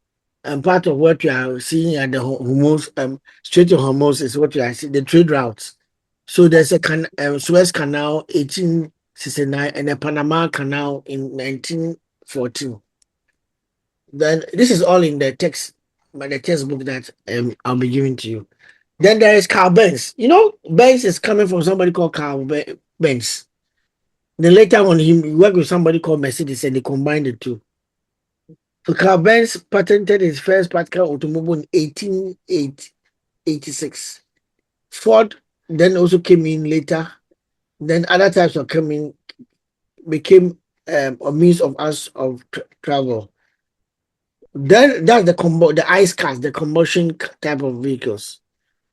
S1: And part of what we are seeing at the Strait of Hormuz is what we are seeing, the trade routes. So there's a Suez Canal 1869 and a Panama Canal in 1914. Then this is all in the text, by the textbook that I'll be giving to you. Then there is Carl Benz. You know, Benz is coming from somebody called Carl Benz. Then later on, he worked with somebody called Mercedes and they combined the two. So Carl Benz patented his first practical automobile in 1886. Ford then also came in later. Then other types of became a means of travel. Then that's the ice cars, the combustion type of vehicles.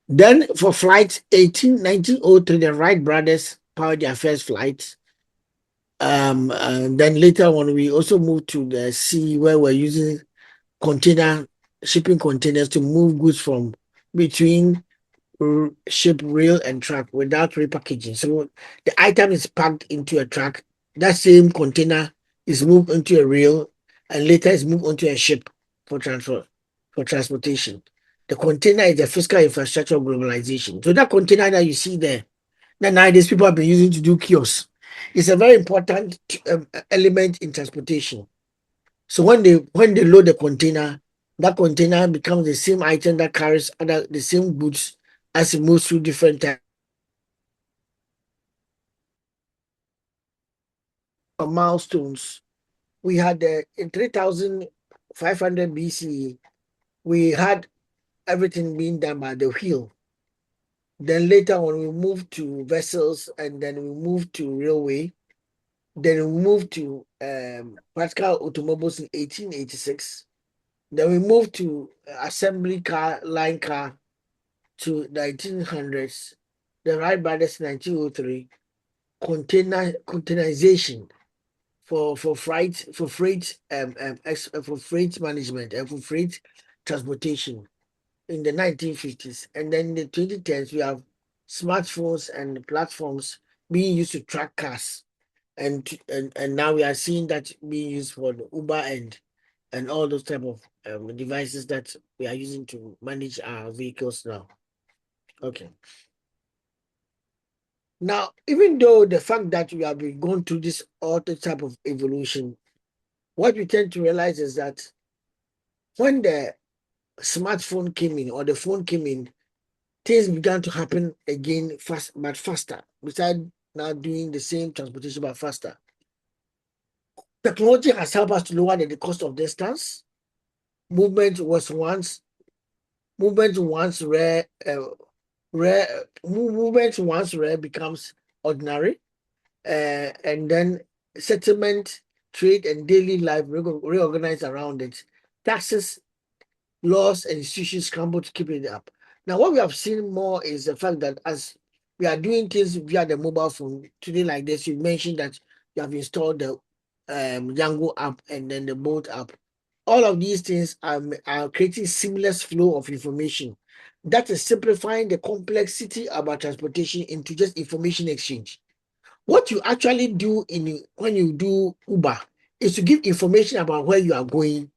S1: Then for flights, 1903, the Wright brothers powered their first flight. And then later on, we also moved to the sea where we're using shipping containers to move goods from between ship, rail, and truck without repackaging. So the item is packed into a truck. That same container is moved into a rail, and later is moved onto a ship for transportation. The container is the physical infrastructure of globalization. So that container that you see there, that nowadays people have been using to do kiosks, is a very important element in transportation. So when they load the container, that container becomes the same item that carries the same goods as it moves through different types of milestones. We had in 3500 BCE, we had everything being done by the wheel. Then later on, we moved to vessels, and then we moved to railway. Then we moved to practical automobiles in 1886. Then we moved to assembly line car to 1900s. The Wright brothers 1903. Containerization for freight management and for freight transportation. in the 1950s, and then in the 2010s we have smartphones and platforms being used to track cars, and now we are seeing that being used for the Uber and all those type of devices that we are using to manage our vehicles now. Okay. Now, even though the fact that we have been going through this other type of evolution, what we tend to realize is that when the smartphone came in or the phone came in, things began to happen again fast but faster. Besides now doing the same transportation but faster. Technology has helped us to lower the cost of distance. Movement was once movement once rare, movement once rare becomes ordinary, and then settlement, trade, and daily life reorganize around it. Taxes, laws, and institutions scramble to keep it up. Now, what we have seen more is the fact that as we are doing things via the mobile phone today, like this, you mentioned that you have installed the Yango app and then the Bolt app. All of these things are creating seamless flow of information that is simplifying the complexity about transportation into just information exchange. What you actually do when you do Uber is to give information about where you are going,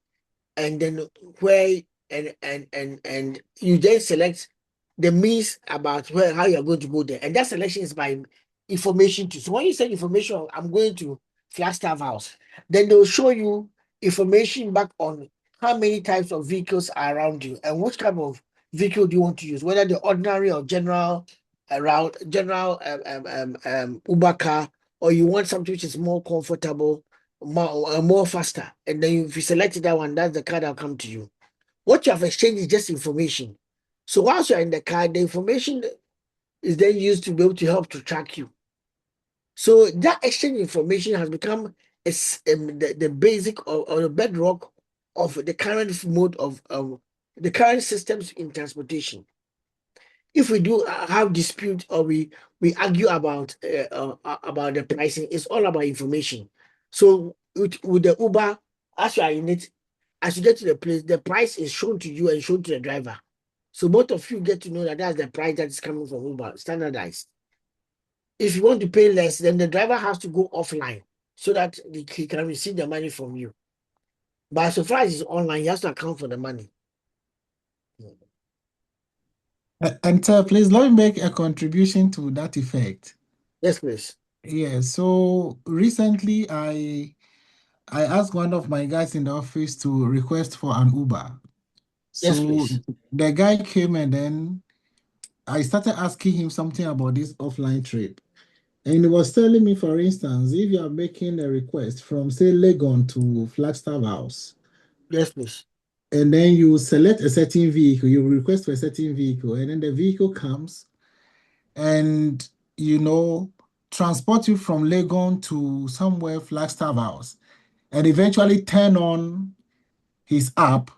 S1: and then where and you then select the means about where how you're going to go there. And that selection is by information too. So when you say information, I'm going to Flagstaff House, then they'll show you information back on how many types of vehicles are around you and which type of vehicle do you want to use, whether the ordinary or general around general Uber car, or you want something which is more comfortable, more faster. And then if you select that one, that's the car that'll come to you. What you have exchanged is just information. So whilst you're in the car, the information is then used to be able to help to track you. So that exchange information has become the basic or the bedrock of the current mode of the current systems in transportation. If we do have dispute or we argue about the pricing, it's all about information. So with the Uber, as you are in it, as you get to the place, the price is shown to you and shown to the driver. So both of you get to know that that's the price that is coming from Uber, standardized. If you want to pay less, then the driver has to go offline so that he can receive the money from you. But so far as it's online, he has to account for the money.
S2: And please let me make a contribution to that effect.
S1: Yes, please.
S2: Yeah, so recently I asked one of my guys in the office to request for an Uber.
S1: Yes,
S2: So
S1: please.
S2: the guy came and then I started asking him something about this offline trip. And he was telling me, for instance, if you are making a request from, say, Legon to Flagstaff House,
S1: Yes, please.
S2: and then you select a certain vehicle, you request for a certain vehicle, and then the vehicle comes and, transport you from Legon to somewhere Flagstaff House, and eventually turn on his app,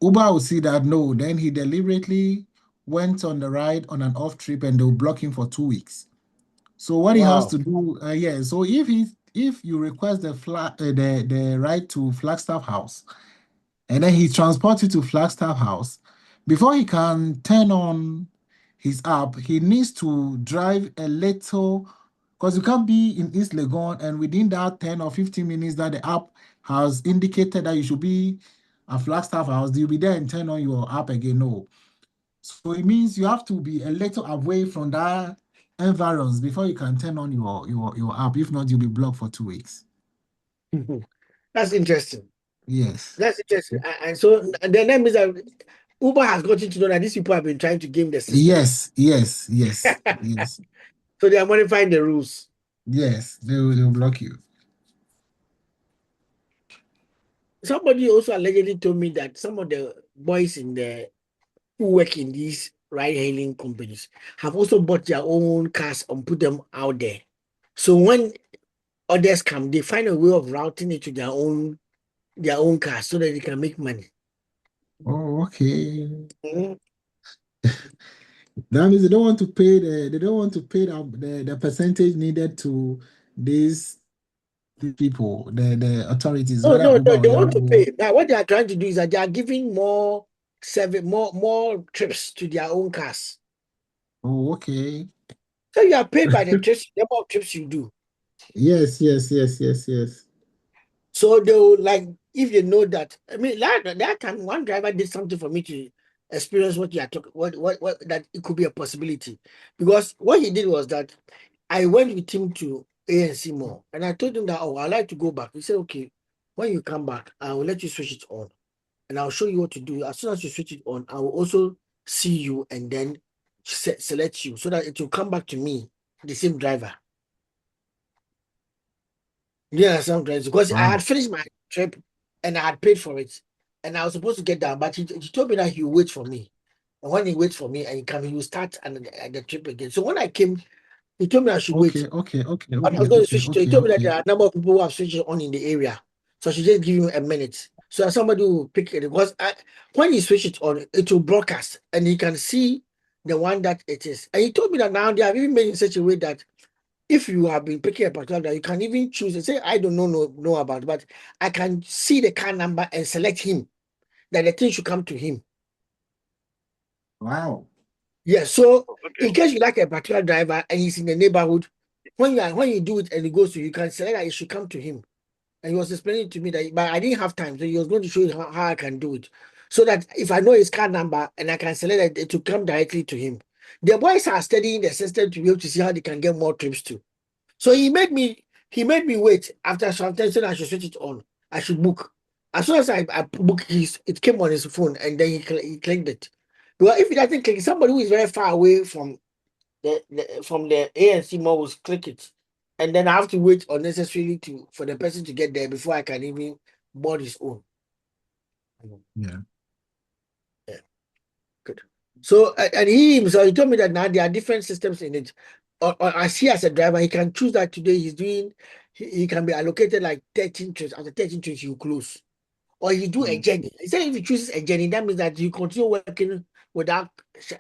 S2: Uber will see that no, then he deliberately went on the ride on an off trip and they'll block him for 2 weeks. So what he has
S1: Wow.
S2: to do, yeah. So if you request the ride to Flagstaff House, and then he transports you to Flagstaff House, before he can turn on his app, he needs to drive a little, because you can't be in East Legon and within that 10 or 15 minutes that the app has indicated that you should be at Flagstaff House, you'll be there and turn on your app again. No. So it means you have to be a little away from that environs before you can turn on your app. If not, you'll be blocked for 2 weeks.
S1: That's interesting.
S2: Yes.
S1: That's interesting. And so the name is that Uber has gotten to know that these people have been trying to game the system.
S2: Yes, yes, yes, yes,
S1: So they are modifying the rules.
S2: yes. They'll block you.
S1: Somebody also allegedly told me that some of the boys who work in these ride-hailing companies have also bought their own cars and put them out there. So when others come, they find a way of routing it to their own cars so that they can make money.
S2: Oh, okay.
S1: Mhm.
S2: That means they don't want to pay the percentage needed to these people, the authorities,
S1: No,
S2: whether
S1: no,
S2: Uber
S1: no,
S2: or
S1: they want to
S2: Yango.
S1: pay. But what they are trying to do is that they are giving more more trips to their own cars.
S2: Oh, okay.
S1: So you are paid by the trips, the number of trips you do.
S2: Yes, yes, yes, yes, yes.
S1: So they will, like, if you know that, I mean, that time one driver did something for me to experience what you are talking, what that it could be a possibility. Because what he did was that I went with him to ANC Mall and I told him that, oh, I'd like to go back. He said, okay, when you come back, I will let you switch it on and I'll show you what to do. As soon as you switch it on, I will also see you and then select you so that it will come back to me, the same driver. Yeah, sometimes because I had
S2: Wow.
S1: finished my trip and I had paid for it, and I was supposed to get down, but he told me that he would wait for me. And when he waits for me and he comes, he will start the trip again. So when I came, he told me I should wait.
S2: Okay, okay, okay,
S1: And I
S2: okay,
S1: was going to
S2: okay,
S1: switch it. He
S2: okay,
S1: told me that
S2: okay.
S1: there are a number of people who have switched it on in the area. So I should just give him a minute. So that somebody will pick it. Because when he switch it on, it will broadcast and he can see the one that it is. And he told me that now they have even made it in such a way that if you have been picking a particular driver, you can even choose and say, I don't know about it, but I can see the car number and select him, that the thing should come to him.
S2: Wow.
S1: Yeah, so
S4: Okay.
S1: in case you like a particular driver and he's in the neighborhood, when you do it and he goes to you, can select that it should come to him. And he was explaining to me that, but I didn't have time, so he was going to show you how I can do it. So that if I know his car number and I can select it to come directly to him. The boys are studying the system to be able to see how they can get more trips too. So he made me wait. After some time, said I should switch it on. I should book. As soon as I book it came on his phone and then he clicked it. Because if he doesn't click, somebody who is very far away from the ANC mall will click it. And then I have to wait unnecessarily for the person to get there before I can even board his own.
S2: Yeah.
S1: Yeah, good. So and he himself he told me that now there are different systems in it. Or as he as a driver, he can choose that today he's doing he can be allocated like 13 trips. After 13 trips, you close. Or you do a journey. He said if he chooses a journey, that means that you continue working without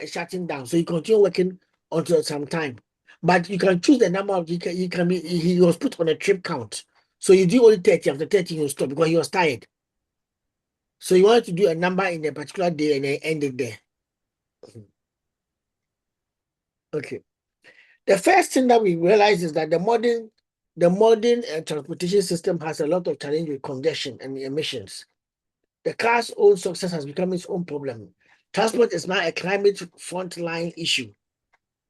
S1: shutting down. So you continue working until some time. But you can choose the number of he was put on a trip count. So you do only 30, after 30 you stop because he was tired. So you wanted to do a number in a particular day and then end it there. Okay. The first thing that we realize is that the modern transportation system has a lot of challenge with congestion and emissions. The car's own success has become its own problem. Transport is now a climate frontline issue.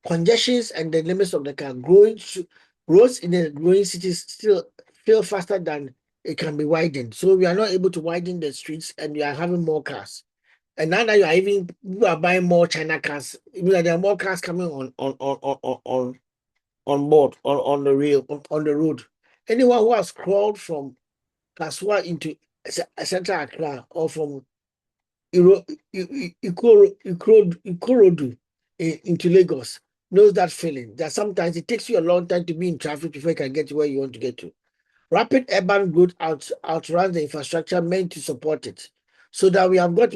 S1: Congestions and the limits of the car. Roads in the growing cities still fail faster than it can be widened. So we are not able to widen the streets and we are having more cars. And now that you are buying more China cars, there are more cars coming on board, on the rail, on the road. Anyone who has crawled from Kaswa into Central Accra or from Ikorodu into Lagos knows that feeling that sometimes it takes you a long time to be in traffic before you can get to where you want to get to. Rapid urban growth outruns the infrastructure meant to support it. So that we have got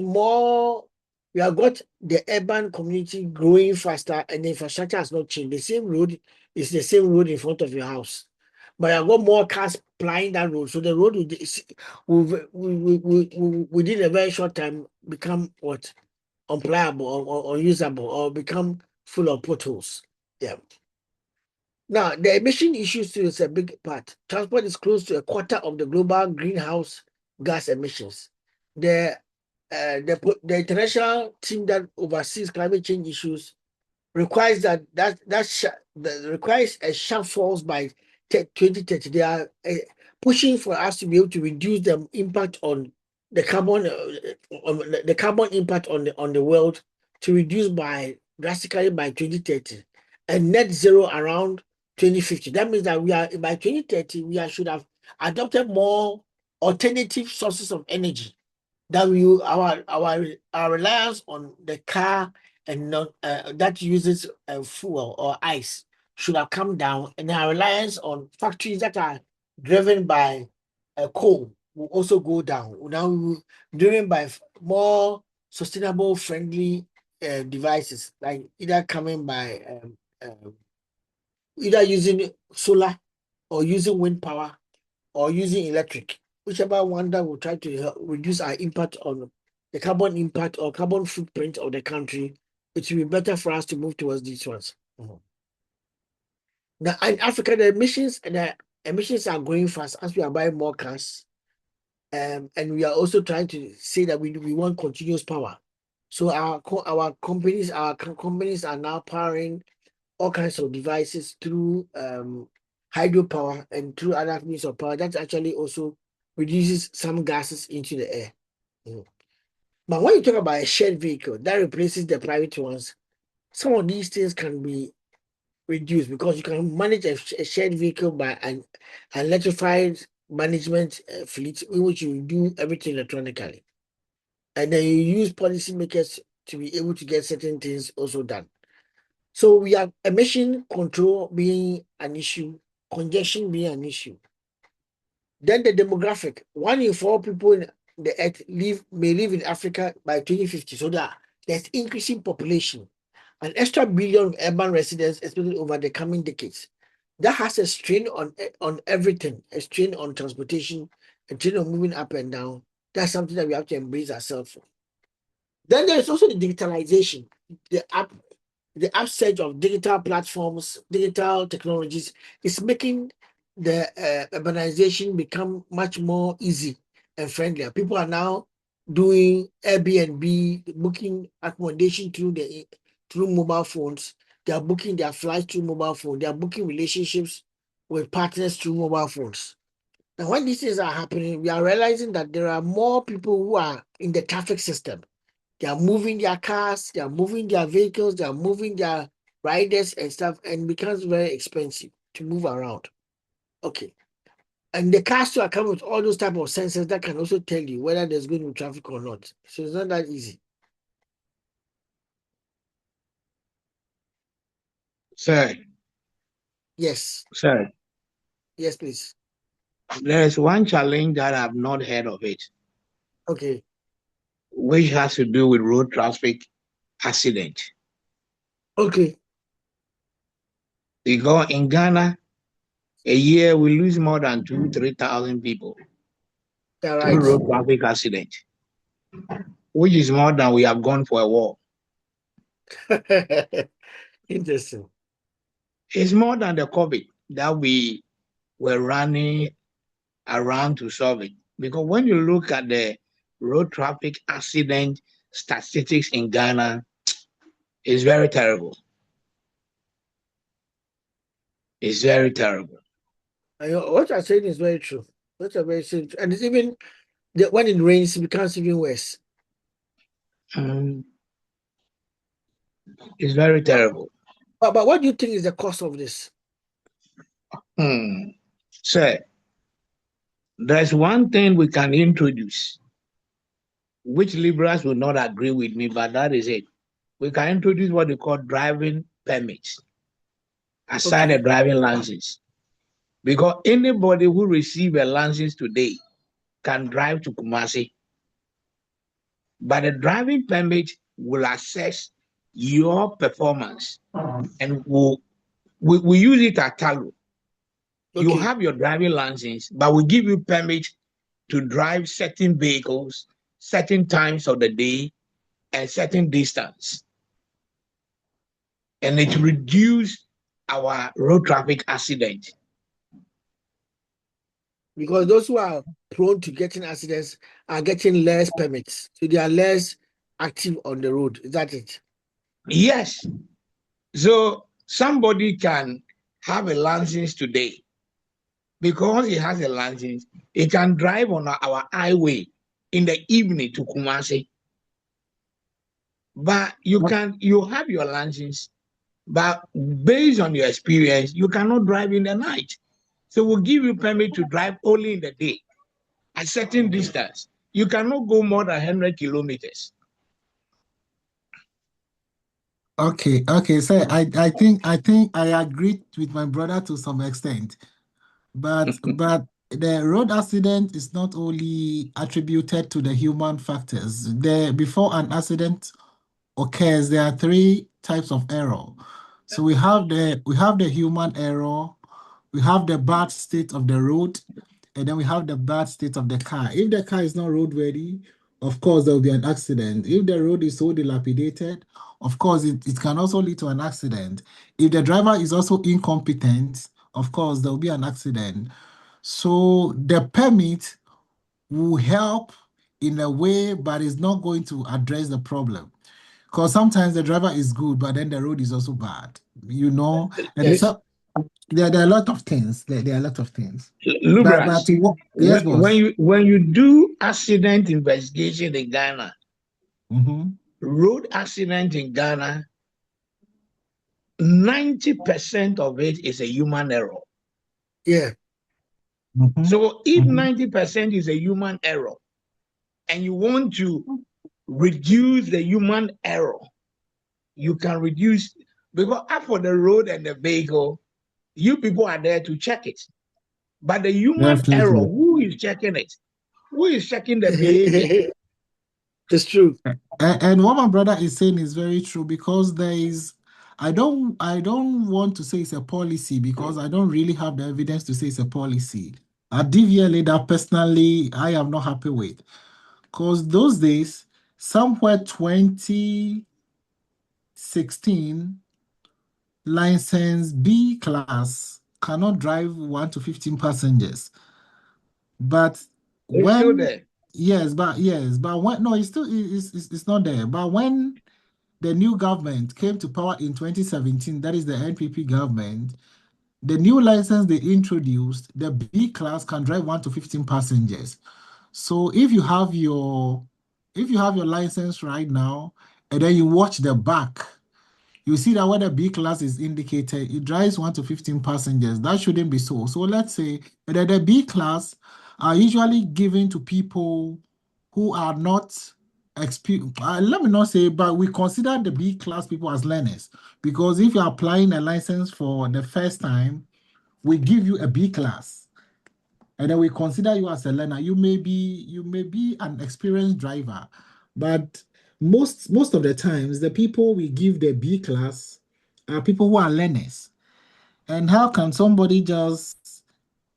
S1: the urban community growing faster and the infrastructure has not changed. The same road is the same road in front of your house. But I've got more cars plying that road. So the road will within a very short time become what? Unplayable or unusable or become full of potholes. Yeah. Now, the emission issue too is a big part. Transport is close to a quarter of the global greenhouse gas emissions. The international team that oversees climate change issues requires requires a sharp falls by 2030. They are pushing for us to be able to reduce the impact on the carbon impact on the world to reduce by drastically by 2030 and net zero around 2050. That means that we are by 2030 should have adopted more alternative sources of energy that our reliance on the car and not that uses fuel or ice should have come down, and our reliance on factories that are driven by coal will also go down. Now driven by more sustainable friendly devices, like either coming by either using solar or using wind power or using electric, whichever one that will try to reduce our impact on the carbon impact or carbon footprint of the country, it will be better for us to move towards these ones. Now, in Africa, the emissions are growing fast as we are buying more cars. And we are also trying to say that we want continuous power. So our companies are now powering all kinds of devices through hydropower and through other means of power. That actually also reduces some gases into the air. But when you talk about a shared vehicle that replaces the private ones, some of these things can be reduced because you can manage a shared vehicle by an electrified management fleet in which you do everything electronically. And then you use policymakers to be able to get certain things also done. So we have emission control being an issue, congestion being an issue. Then the demographic, 1 in 4 people in the earth may live in Africa by 2050. So there's increasing population, an extra billion urban residents, especially over the coming decades. That has a strain on everything, a strain on transportation, a strain on moving up and down. That's something that we have to embrace ourselves for. Then there's also the digitalization, the app, the upsurge of digital platforms, digital technologies is making the urbanization become much more easy and friendlier. People are now doing Airbnb, booking accommodation through mobile phones. They are booking their flights through mobile phone. They are booking relationships with partners through mobile phones. Now, when these things are happening, we are realizing that there are more people who are in the traffic system. They are moving their cars, they are moving their vehicles, they are moving their riders and stuff, and it becomes very expensive to move around. Okay. And the cars too are coming with all those type of sensors that can also tell you whether there's going to be traffic or not. So it's not that easy.
S3: Sir,
S1: Yes.
S3: sir,
S1: Yes, please.
S3: there is one challenge that I've not heard of it,
S1: Okay.
S3: which has to do with road traffic accident.
S1: Okay.
S3: Because in Ghana, a year we lose more than 3,000 people
S1: You're
S3: through
S1: right.
S3: road traffic accident, which is more than we have gone for a war.
S1: Interesting.
S3: It's more than the COVID that we were running around to solve it. Because when you look at the road traffic accident statistics in Ghana, it's very terrible. It's very terrible.
S1: What you're saying is very true. What you're very saying, and it's even when it rains, it becomes even worse.
S3: Mm, it's very terrible.
S1: But what do you think is the cause of this?
S3: Hmm. So there's one thing we can introduce, which liberals will not agree with me, but that is it. We can introduce what they call driving permits aside the
S1: Okay.
S3: driving license. Because anybody who receive a license today can drive to Kumasi, but the driving permit will assess your performance and we use it at Talo. You
S1: Okay.
S3: have your driving license, but we give you permit to drive certain vehicles, certain times of the day, and certain distance. And it reduce our road traffic accident.
S1: Because those who are prone to getting accidents are getting less permits, so they are less active on the road. Is that it?
S3: Yes. So somebody can have a license today. Because he has a license, he can drive on our highway in the evening to Kumasi. But you have your license, but based on your experience, you cannot drive in the night. So we'll give you permit to drive only in the day, a certain distance. You cannot go more than 100 kilometers.
S2: Okay. So I think I agree with my brother to some extent. But the road accident is not only attributed to the human factors. Before an accident occurs, there are three types of error. So we have the human error, we have the bad state of the road, and then we have the bad state of the car. If the car is not roadworthy, of course there will be an accident. If the road is so dilapidated, of course it can also lead to an accident. If the driver is also incompetent, of course there will be an accident. So the permit will help in a way, but it's not going to address the problem. Because sometimes the driver is good, but then the road is also bad, And
S1: Yes.
S2: so there are a lot of things. There are a lot of things. But
S3: Lubras,
S2: yes, boss.
S3: when you do accident investigation in Ghana,
S2: Mm-hmm.
S3: road accident in Ghana, 90% of it is a human error.
S1: Yeah.
S2: Mm-hmm.
S3: So if
S2: Mm-hmm.
S3: 90% is a human error, and you want to reduce the human error, you can reduce, because for the road and the vehicle, you people are there to check it. But the human error,
S2: Definitely.
S3: who is checking it? Who is checking the behavior?
S1: It's true.
S2: And what my brother is saying is very true because I don't want to say it's a policy because I don't really have the evidence to say it's a policy. A DVLA that personally I am not happy with. Because those days, somewhere 2016, license B class cannot drive 1 to 15 passengers. But
S3: It's still
S2: when
S3: there.
S2: yes, but when no, it's still it's not there. But when the new government came to power in 2017, that is the NPP government, the new license they introduced, the B class can drive 1 to 15 passengers. So if you have your license right now, and then you watch the back, you see that when the B class is indicated, it drives 1 to 15 passengers. That shouldn't be so. So let's say that the B class are usually given to people who are not experienced. Let me not say, but we consider the B class people as learners because if you're applying a license for the first time, we give you a B class. And then we consider you as a learner. You may be an experienced driver, but most of the times the people we give the B class are people who are learners. And how can somebody just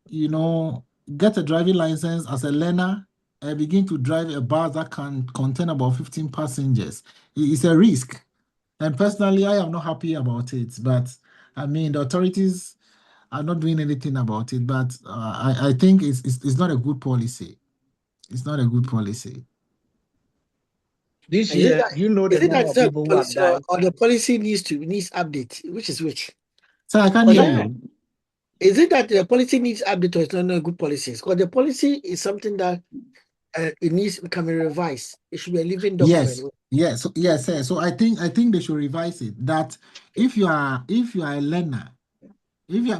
S2: get a driving license as a learner and begin to drive a bus that can contain about 15 passengers? It's a risk. And personally, I am not happy about it. But I mean, the authorities are not doing anything about it. But I think it's not a good policy. It's not a good policy.
S3: This
S1: Is it
S3: year,
S1: that
S3: do you know
S1: is
S3: the
S1: it that
S3: number
S1: it's
S3: of
S1: not a
S3: people who have
S1: policy, or,
S3: died?
S1: or the policy needs update? Which is which?
S2: So I can't
S1: Or
S2: hear
S1: the,
S3: Yeah.
S2: you.
S1: is it that the policy needs update or it's not a good policy? Because the policy is something that it can be revised. It should be a living
S2: Yes,
S1: document.
S2: yes, yes, sir. So I think they should revise it. That if you are a learner,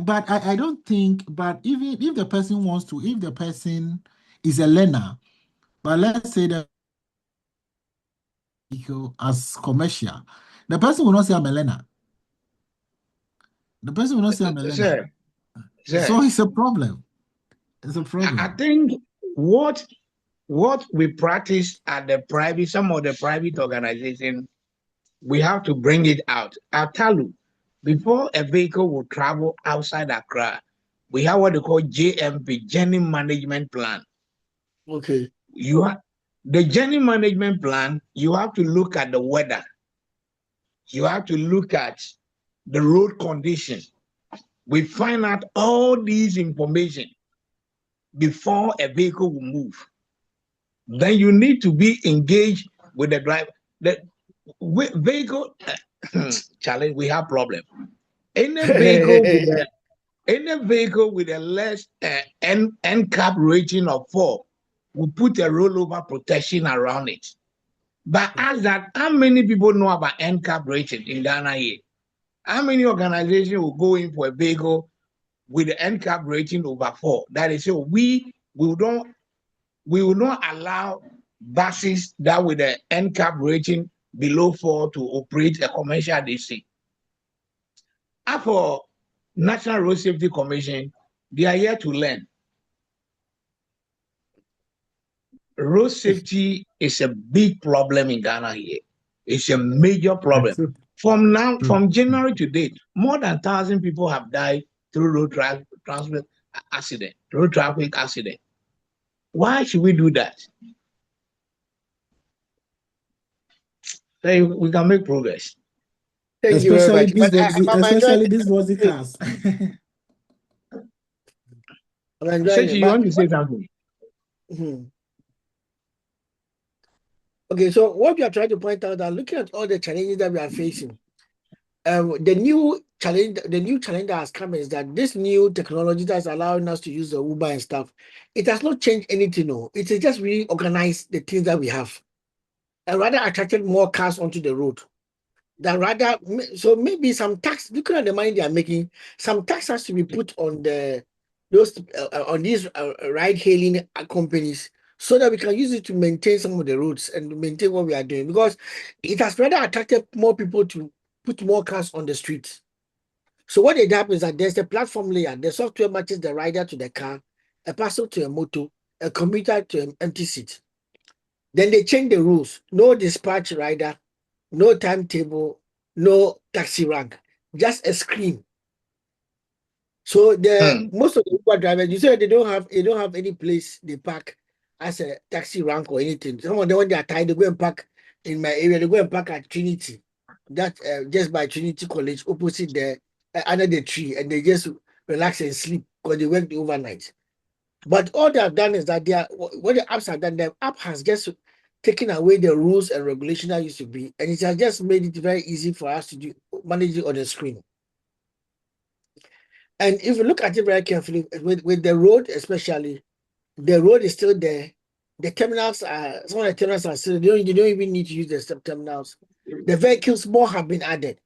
S2: but I don't think, but even if the person wants to, if the person is a learner, but let's say the vehicle as commercial, the person will not say I'm a learner. The person will not say I'm a learner.
S3: Sir,
S2: So
S3: sir,
S2: it's a problem. It's a
S3: I
S2: problem.
S3: think what what we practice at the private, some of the private organization, we have to bring it out. I'll tell you, before a vehicle will travel outside Accra, we have what they call JMP, Journey Management Plan.
S1: Okay.
S3: You have the journey management plan, you have to look at the weather, you have to look at the road condition. We find out all these information before a vehicle will move. Then you need to be engaged with the driver. The vehicle challenge, we have problem. Any vehicle with a less NCAP rating of 4 will put a rollover protection around it. But ask that, how many people know about NCAP rating in Ghana here? How many organizations will go in for a vehicle with the NCAP rating over 4? That is, so we will not allow buses that with the NCAP rating below 4 to operate a commercial DC. As for National Road Safety Commission, they are here to learn. Road safety is a big problem in Ghana here. It's a major problem.
S2: True, true.
S3: From January to date, more than 1,000 people have died through road traffic accident. Why should we do that? So we can make progress.
S1: Thank you very
S2: Especially
S1: much.
S2: these
S1: I'm enjoying
S2: especially these body
S1: it.
S2: cars.
S1: I'm enjoying
S3: Sechi,
S1: it.
S3: you
S1: But
S3: want to say something?
S1: hmm. Okay, so what we are trying to point out that looking at all the challenges that we are facing, the new challenge that has come is that this new technology that's allowing us to use the Uber and stuff, it has not changed anything. No, it has just reorganized the things that we have, and rather attracted more cars onto the road. That rather, so maybe some tax. Looking at the money they are making, some tax has to be put on on these ride-hailing companies, so that we can use it to maintain some of the roads and maintain what we are doing, because it has rather attracted more people to put more cars on the streets. So what they happen is that there's a platform layer. The software matches the rider to the car, a passenger to a motor, a commuter to an empty seat. Then they change the rules. No dispatch rider, no timetable, no taxi rank, just a screen. So the
S3: Hmm.
S1: most of the Uber drivers, you say they don't have any place they park as a taxi rank or anything. Some of them, when they are tired, they go and park in my area. They go and park at Trinity, that just by Trinity College, opposite under the tree, and they just relax and sleep because they work the overnight. But all they have done is that what the apps have done, the app has just taken away the rules and regulation that used to be, and it has just made it very easy for us to manage it on the screen. And if you look at it very carefully, with the road especially, the road is still there. The terminals are some of the terminals are still. You don't even need to use the terminals. The vehicles more have been added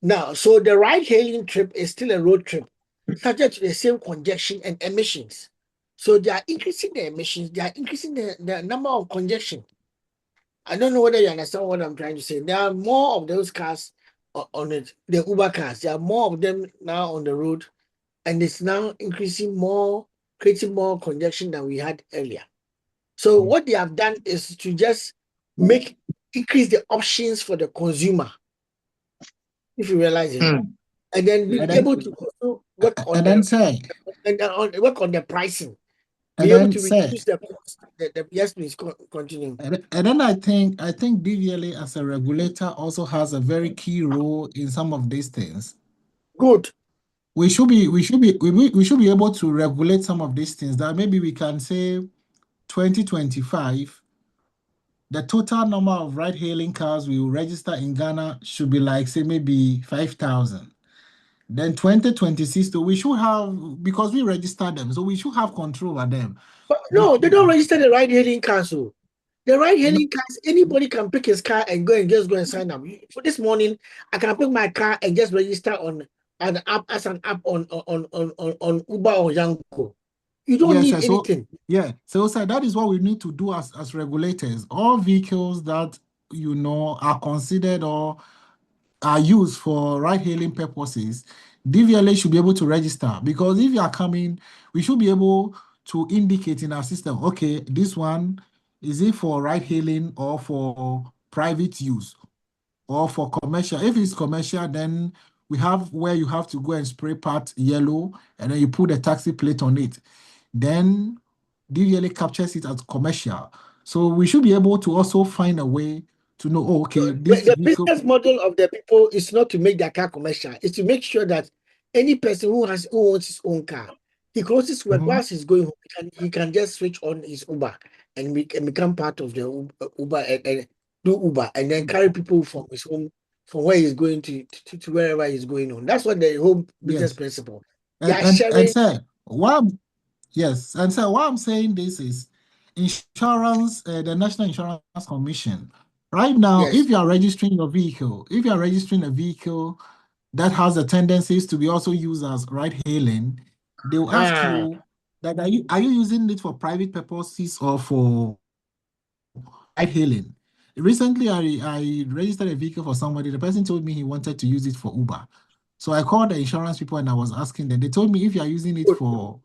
S1: now. So the ride-hailing trip is still a road trip, subject to the same congestion and emissions. So they are increasing the emissions. They are increasing the number of congestion. I don't know whether you understand what I'm trying to say. There are more of those cars on it. The Uber cars. There are more of them now on the road, and it's now increasing more, creating more congestion than we had earlier. So what they have done is to just increase the options for the consumer, if you realize it,
S3: Hmm.
S1: and then
S2: and
S1: be
S2: then
S1: able to also work on
S2: and then
S1: the
S2: say
S1: work on the pricing,
S2: and
S1: be able
S2: then
S1: to
S2: say
S1: reduce the cost. Yes, please continue.
S2: and then I think DVLA as a regulator also has a very key role in some of these things.
S1: Good.
S2: We should be able to regulate some of these things that maybe we can say 2025 the total number of ride-hailing cars we will register in Ghana should be like say maybe 5,000. Then 2026, so we should have, because we register them, so we should have control over them.
S1: But
S2: Be-
S1: no, they don't register the ride-hailing cars. So the
S2: no,
S1: ride-hailing cars, anybody can pick his car and go and sign up. For this morning, I can pick my car and just register on an app as an app on Uber or Yanko. You don't need
S2: yes, so
S1: anything.
S2: yeah, so that is what we need to do as regulators. All vehicles that are considered or are used for ride-hailing purposes, DVLA should be able to register because if you are coming, we should be able to indicate in our system, okay, this one is it for ride-hailing or for private use or for commercial. If it's commercial, then we have where you have to go and spray part yellow and then you put a taxi plate on it. Then DVLA captures it as commercial. So we should be able to also find a way to know, oh, okay, this
S1: The
S2: vehicle.
S1: business model of the people is not to make their car commercial. It's to make sure that any person who owns his own car, he closes work
S2: Mhm.
S1: whilst he's going home, he can just switch on his Uber and become part of the Uber and do Uber and then carry people from his home from where he's going to wherever he's going on. That's what the whole business
S2: Yes.
S1: principle. They are
S2: And
S1: sharing.
S2: sir, yes, and so why I'm saying this is insurance, the National Insurance Commission. Right now,
S1: Yes.
S2: if you are registering a vehicle that has the tendencies to be also used as ride hailing, they will ask
S1: Ah,
S2: you that are you using it for private purposes or for ride hailing? Recently, I registered a vehicle for somebody. The person told me he wanted to use it for Uber. So I called the insurance people and I was asking them. They told me if you are using it
S1: good.
S2: for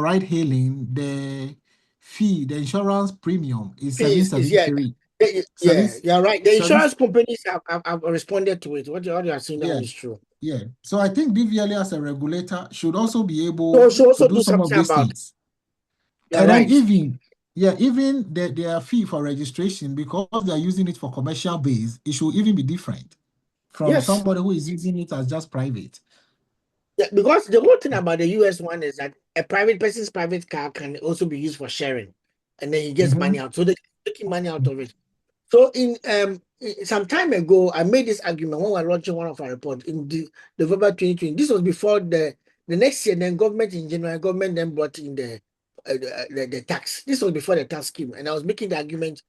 S2: ride hailing, the insurance premium is
S1: Is yeah.
S2: 773. Seven,
S1: Yeah, you're right. The
S2: seven,
S1: insurance companies have responded to it. What you are saying now
S2: yeah,
S1: is true.
S2: yeah. So I think DVLA as a regulator should also be
S1: So
S2: able
S1: should
S2: to
S1: also
S2: do
S1: do
S2: some of
S1: something
S2: these
S1: about it.
S2: things.
S1: You're
S2: And then
S1: right.
S2: Yeah, even their fee for registration, because they're using it for commercial base, it should even be different from
S1: Yes.
S2: somebody who is using it as just private.
S1: Yeah, because the whole thing about the US one is that a private person's private car can also be used for sharing, and then he gets money
S2: Mhm.
S1: out. So they're taking money out of it. So some time ago, I made this argument when we were launching one of our reports in November 2020. This was before the next year. Then government in January, government then brought in the tax. This was before the tax scheme, and I was making the argument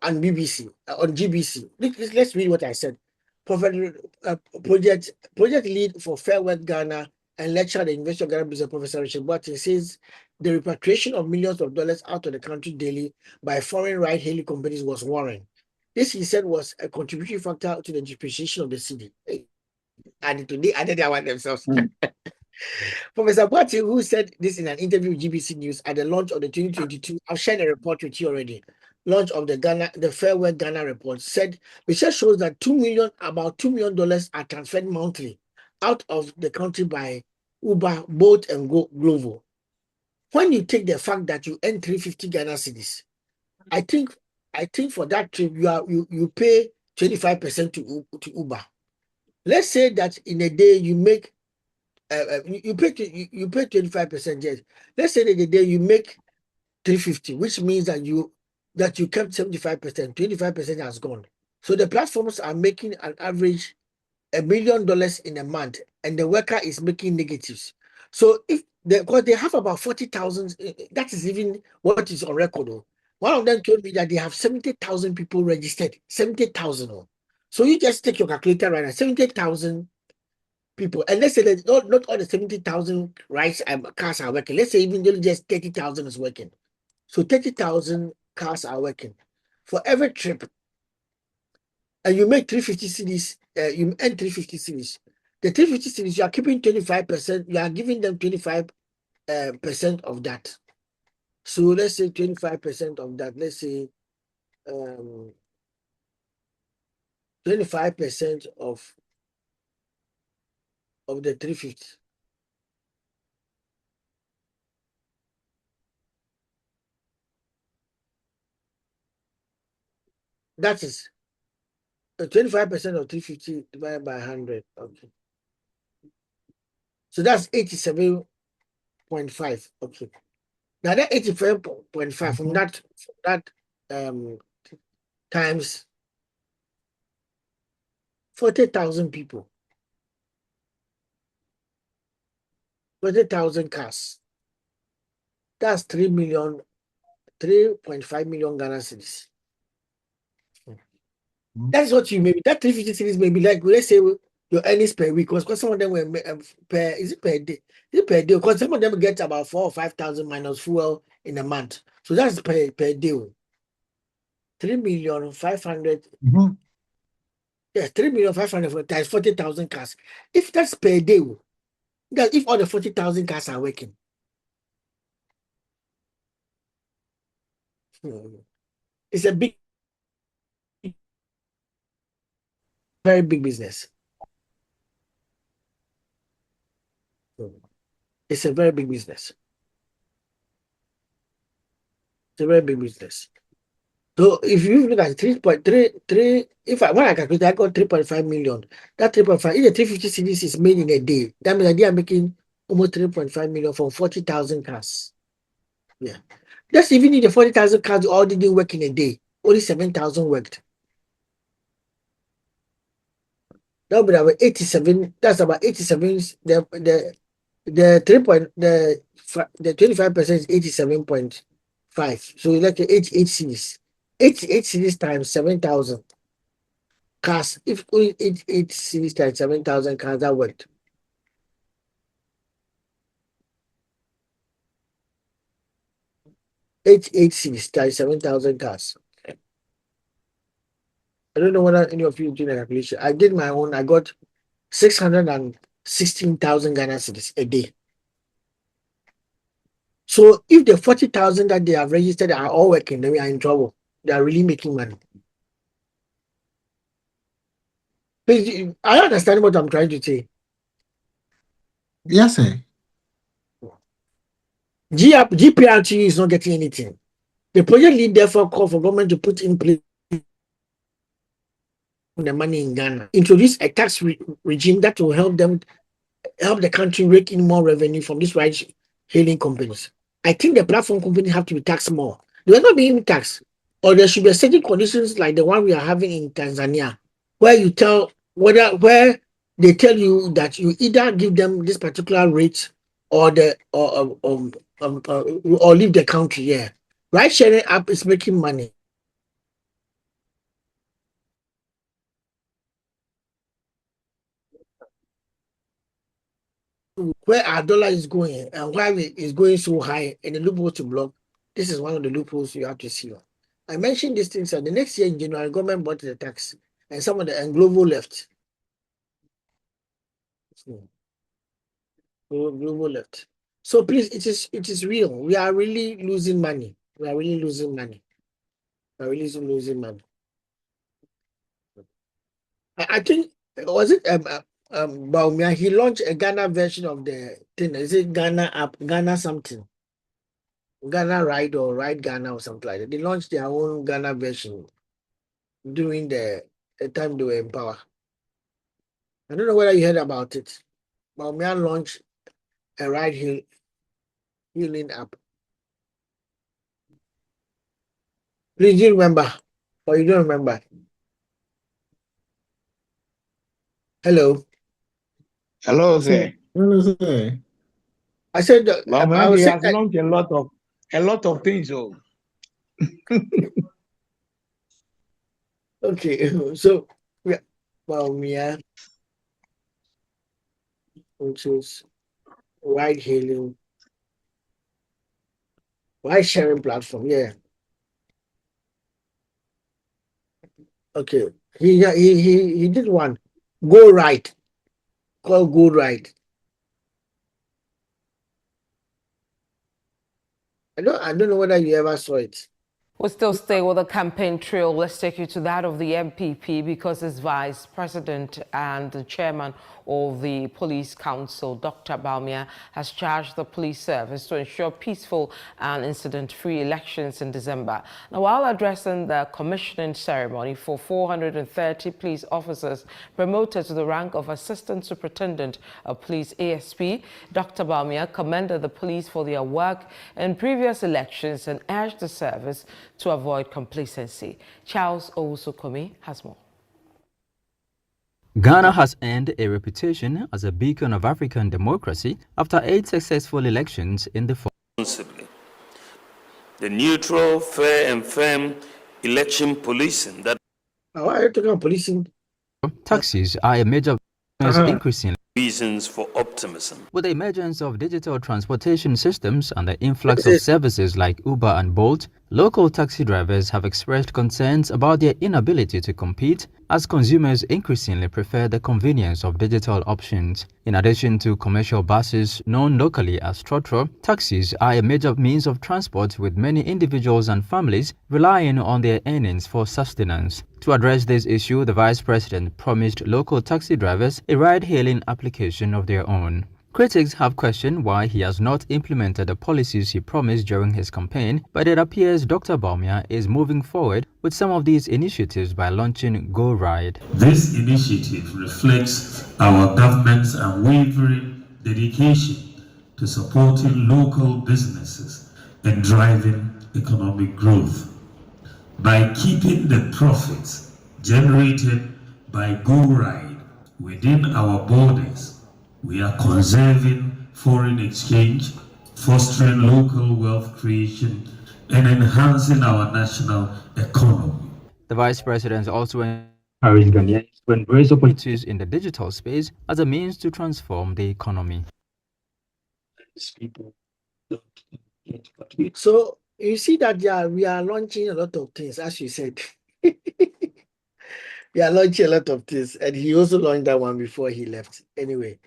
S1: on BBC, on GBC. Let's read what I said. Prophet, uh, project project lead for Fair Work Ghana and lecturer at the University of Ghana Business, Professor Richard Boatin, says the repatriation of millions of dollars out of the country daily by foreign ride-hailing companies was worrying. This, he said, was a contributing factor to the depreciation of the city. And today added that one themselves.
S2: Mm.
S1: Professor Boatin, who said this in an interview with GBC News at the launch of the 2022, I've shared a report with you already. Launch of the Fairway Ghana report said research shows that about $2 million are transferred monthly out of the country by Uber, Bolt, and Glovo. When you take the fact that you earn 350 Ghana cedis, I think for that trip you pay 25% to Uber. Let's say that in a day you make you pay 25%. Yes. Let's say that the day you make 350, which means that you kept 75%, 25% has gone. So the platforms are making an average $1 million in a month, and the worker is making negatives. So because they have about 40,000, that is even what is on record. Oh. One of them told me that they have 70,000 people registered. 70,000. Oh. So you just take your calculator right now, 70,000 people, and let's say that not all the 70,000 rights cars are working. Let's say even just 30,000 is working. So 30,000 cars are working. For every trip, and you make 350 cities, you earn 350 cities. The 350 cities, you are keeping 25%, you are giving them 25 percent of that. So let's say 25% of that, let's say 25% of the 350. That is 25% of 350 divided by 100. Okay. So that's 87.5. Okay. Now that 85.5 from
S2: Mhm.
S1: that um times 40,000 people, 40,000 cars. That's 3.5 million Ghana cedis.
S2: Mhm.
S1: That's what you maybe that 350 cedis may be like, let's say your earnings per week, because some of them were per is it per day? Is it per day? Because some of them get about 4 or 5,000 minus fuel in a month. So that's per day. 3,500,000.
S2: Mhm.
S1: Yes, 3,500,000 times 40,000 cars. If that's per day, that if all the 40,000 cars are working, hmm, it's a very big business. Hmm. It's a very big business. It's a very big business. So if you look at 3.33, if I when I calculate, I got 3.5 million. That 3.5, if the 350 CDs is made in a day, that means they are making almost 3.5 million from 40,000 cars. Yeah. That's even if the 40,000 cars all didn't work in a day, only 7,000 worked. That would be about 87. That's about 87. The 25% is 87.5. So like 88 cities. 88 cities times 7,000 cars. If only 88 cities times 7,000 cars, that worked. 88 cities times 7,000 cars. I don't know whether any of you did a calculation. I did my own. I got 616,000 Ghana cities a day. So if the 40,000 that they have registered are all working, then we are in trouble. They are really making money. Please, I understand what I'm trying to say.
S2: Yes, sir.
S1: GPRT is not getting anything. The project lead therefore called for government to put in place the money in Ghana, introduce a tax regime that will help the country rake in more revenue from these ride-hailing companies. I think the platform companies have to be taxed more. They are not being taxed, or there should be certain conditions like the one we are having in Tanzania, where you tell where they tell you that you either give them this particular rate or or leave the country. Yeah, ride sharing app is making money. Where our dollar is going and why it is going so high and the loophole to block, this is one of the loopholes you have to see. I mentioned these things that the next year in January, government bought the tax and some of the and Glovo left. Glovo left. So please, it is real. We are really losing money. We are really losing money. We are really losing money. I think was it Baumia, he launched a Ghana version of the thing. Is it Ghana app, Ghana something? Ghana Ride or Ride Ghana or something like that. They launched their own Ghana version during the time they were in power. I don't know whether you heard about it. Baumia launched a healing app. Please, do you remember? Or you don't remember? Hello.
S3: Hello, sir.
S2: Hello, sir.
S1: I said I
S3: He
S1: was saying
S3: has launched a lot of things. Oh.
S1: okay. So yeah, Baumia, which is ride hailing, ride sharing platform. Yeah. Okay. He did one. Go right. Called Go Right. I don't know whether you ever saw it.
S5: We'll still stay with the campaign trail. Let's take you to that of the MPP because his vice president and the chairman of the police council, Dr. Baumia, has charged the police service to ensure peaceful and incident-free elections in December. Now, while addressing the commissioning ceremony for 430 police officers promoted to the rank of Assistant Superintendent of Police ASP, Dr. Baumia commended the police for their work in previous elections and urged the service to avoid complacency. Charles Owusu-Komi has more.
S6: Ghana has earned a reputation as a beacon of African democracy after 8 successful elections in the
S7: responsibly. The neutral, fair and firm election policing that
S1: Why are you talking about policing?
S6: taxis are a major increasing
S7: reasons for optimism.
S6: with the emergence of digital transportation systems and the influx of services like Uber and Bolt. Local taxi drivers have expressed concerns about their inability to compete as consumers increasingly prefer the convenience of digital options. In addition to commercial buses known locally as trotro, taxis are a major means of transport with many individuals and families relying on their earnings for sustenance. To address this issue, the Vice President promised local taxi drivers a ride-hailing application of their own. Critics have questioned why he has not implemented the policies he promised during his campaign, but it appears Dr. Baumia is moving forward with some of these initiatives by launching Go Ride.
S8: This initiative reflects our government's unwavering dedication to supporting local businesses and driving economic growth. By keeping the profits generated by Go Ride within our borders, we are conserving foreign exchange, fostering local wealth creation, and enhancing our national economy.
S6: The Vice President also encouraged Ghanaians to embrace opportunities in the digital space as a means to transform the economy.
S1: So you see that we are launching a lot of things, as you said. We are launching a lot of things, and he also launched that one before he left. Anyway,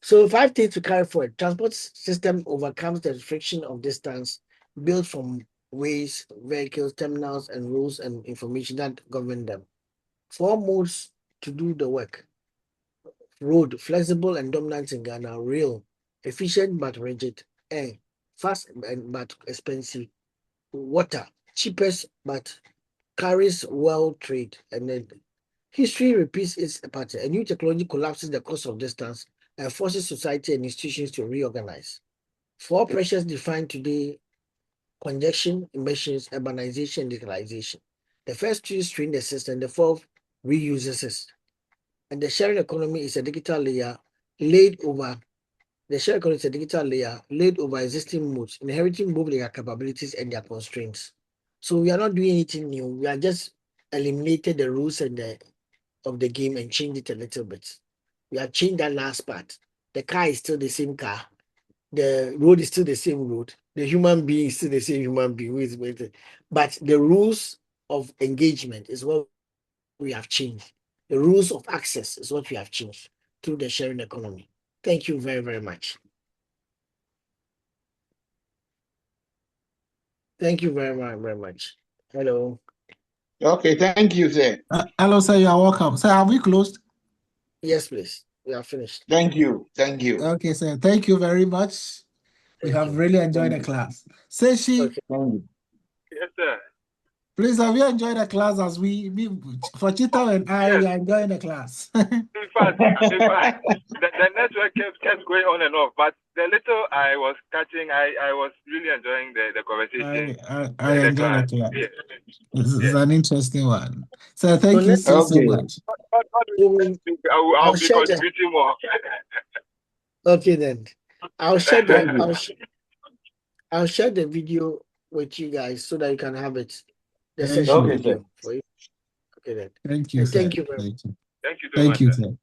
S1: so 5 things to carry forward. Transport system overcomes the friction of distance built from ways, vehicles, terminals, and rules and information that govern them. 4 modes to do the work. Road, flexible and dominant in Ghana. Rail, efficient but rigid. Air, fast but expensive. Water, cheapest but carries well trade. And then history repeats its pattern. A new technology collapses the cost of distance and forces society and institutions to reorganize. Four pressures define today: congestion, emissions, urbanization, digitalization. The first two strain the system, the fourth reuses it. And the sharing economy is a digital layer laid over the shared economy is a digital layer laid over existing modes, inheriting both their capabilities and their constraints. So we are not doing anything new. We are just eliminated the rules and of the game and changed it a little bit. We have changed that last part. The car is still the same car. The road is still the same road. The human being is still the same human being who is waiting. But the rules of engagement is what we have changed. The rules of access is what we have changed through the sharing economy. Thank you very, very much. Thank you very, very, very much. Hello.
S3: Okay, thank you, sir.
S2: Hello, sir. You are welcome. Sir, have we closed?
S1: Yes, please. We are finished.
S3: Thank you. Thank you.
S2: Okay, sir. Thank you very much. We
S1: Thank
S2: have
S1: you.
S2: really enjoyed the
S3: Thank you.
S2: class. Seshi,
S1: Okay.
S3: Thank you.
S4: Yes, sir.
S2: please, have you enjoyed the class as we for Chita and I,
S4: Yes.
S2: we are enjoying the class.
S4: In fact, the network kept going on and off, but the little I was catching, I was really enjoying the conversation,
S2: I
S4: the
S2: enjoy
S4: class.
S2: the class.
S4: Yes.
S2: It's
S4: Yes.
S2: an interesting one. So
S1: So
S2: thank you
S1: next,
S2: so
S3: Okay.
S2: much.
S4: What do you
S1: so
S4: think? I'll
S1: I'll
S4: be
S1: share the.
S4: contributing more.
S1: Okay, then I'll share the.
S3: Thank you.
S1: I'll share the video with you guys so that you can have it. The
S2: Thank
S1: session
S2: you.
S3: Okay, sir.
S1: video for you. Okay, then.
S2: Thank you,
S1: And
S2: sir.
S1: thank you very much.
S2: Thank you.
S4: Thank you so
S2: Thank
S4: much,
S2: you,
S4: sir.
S2: sir.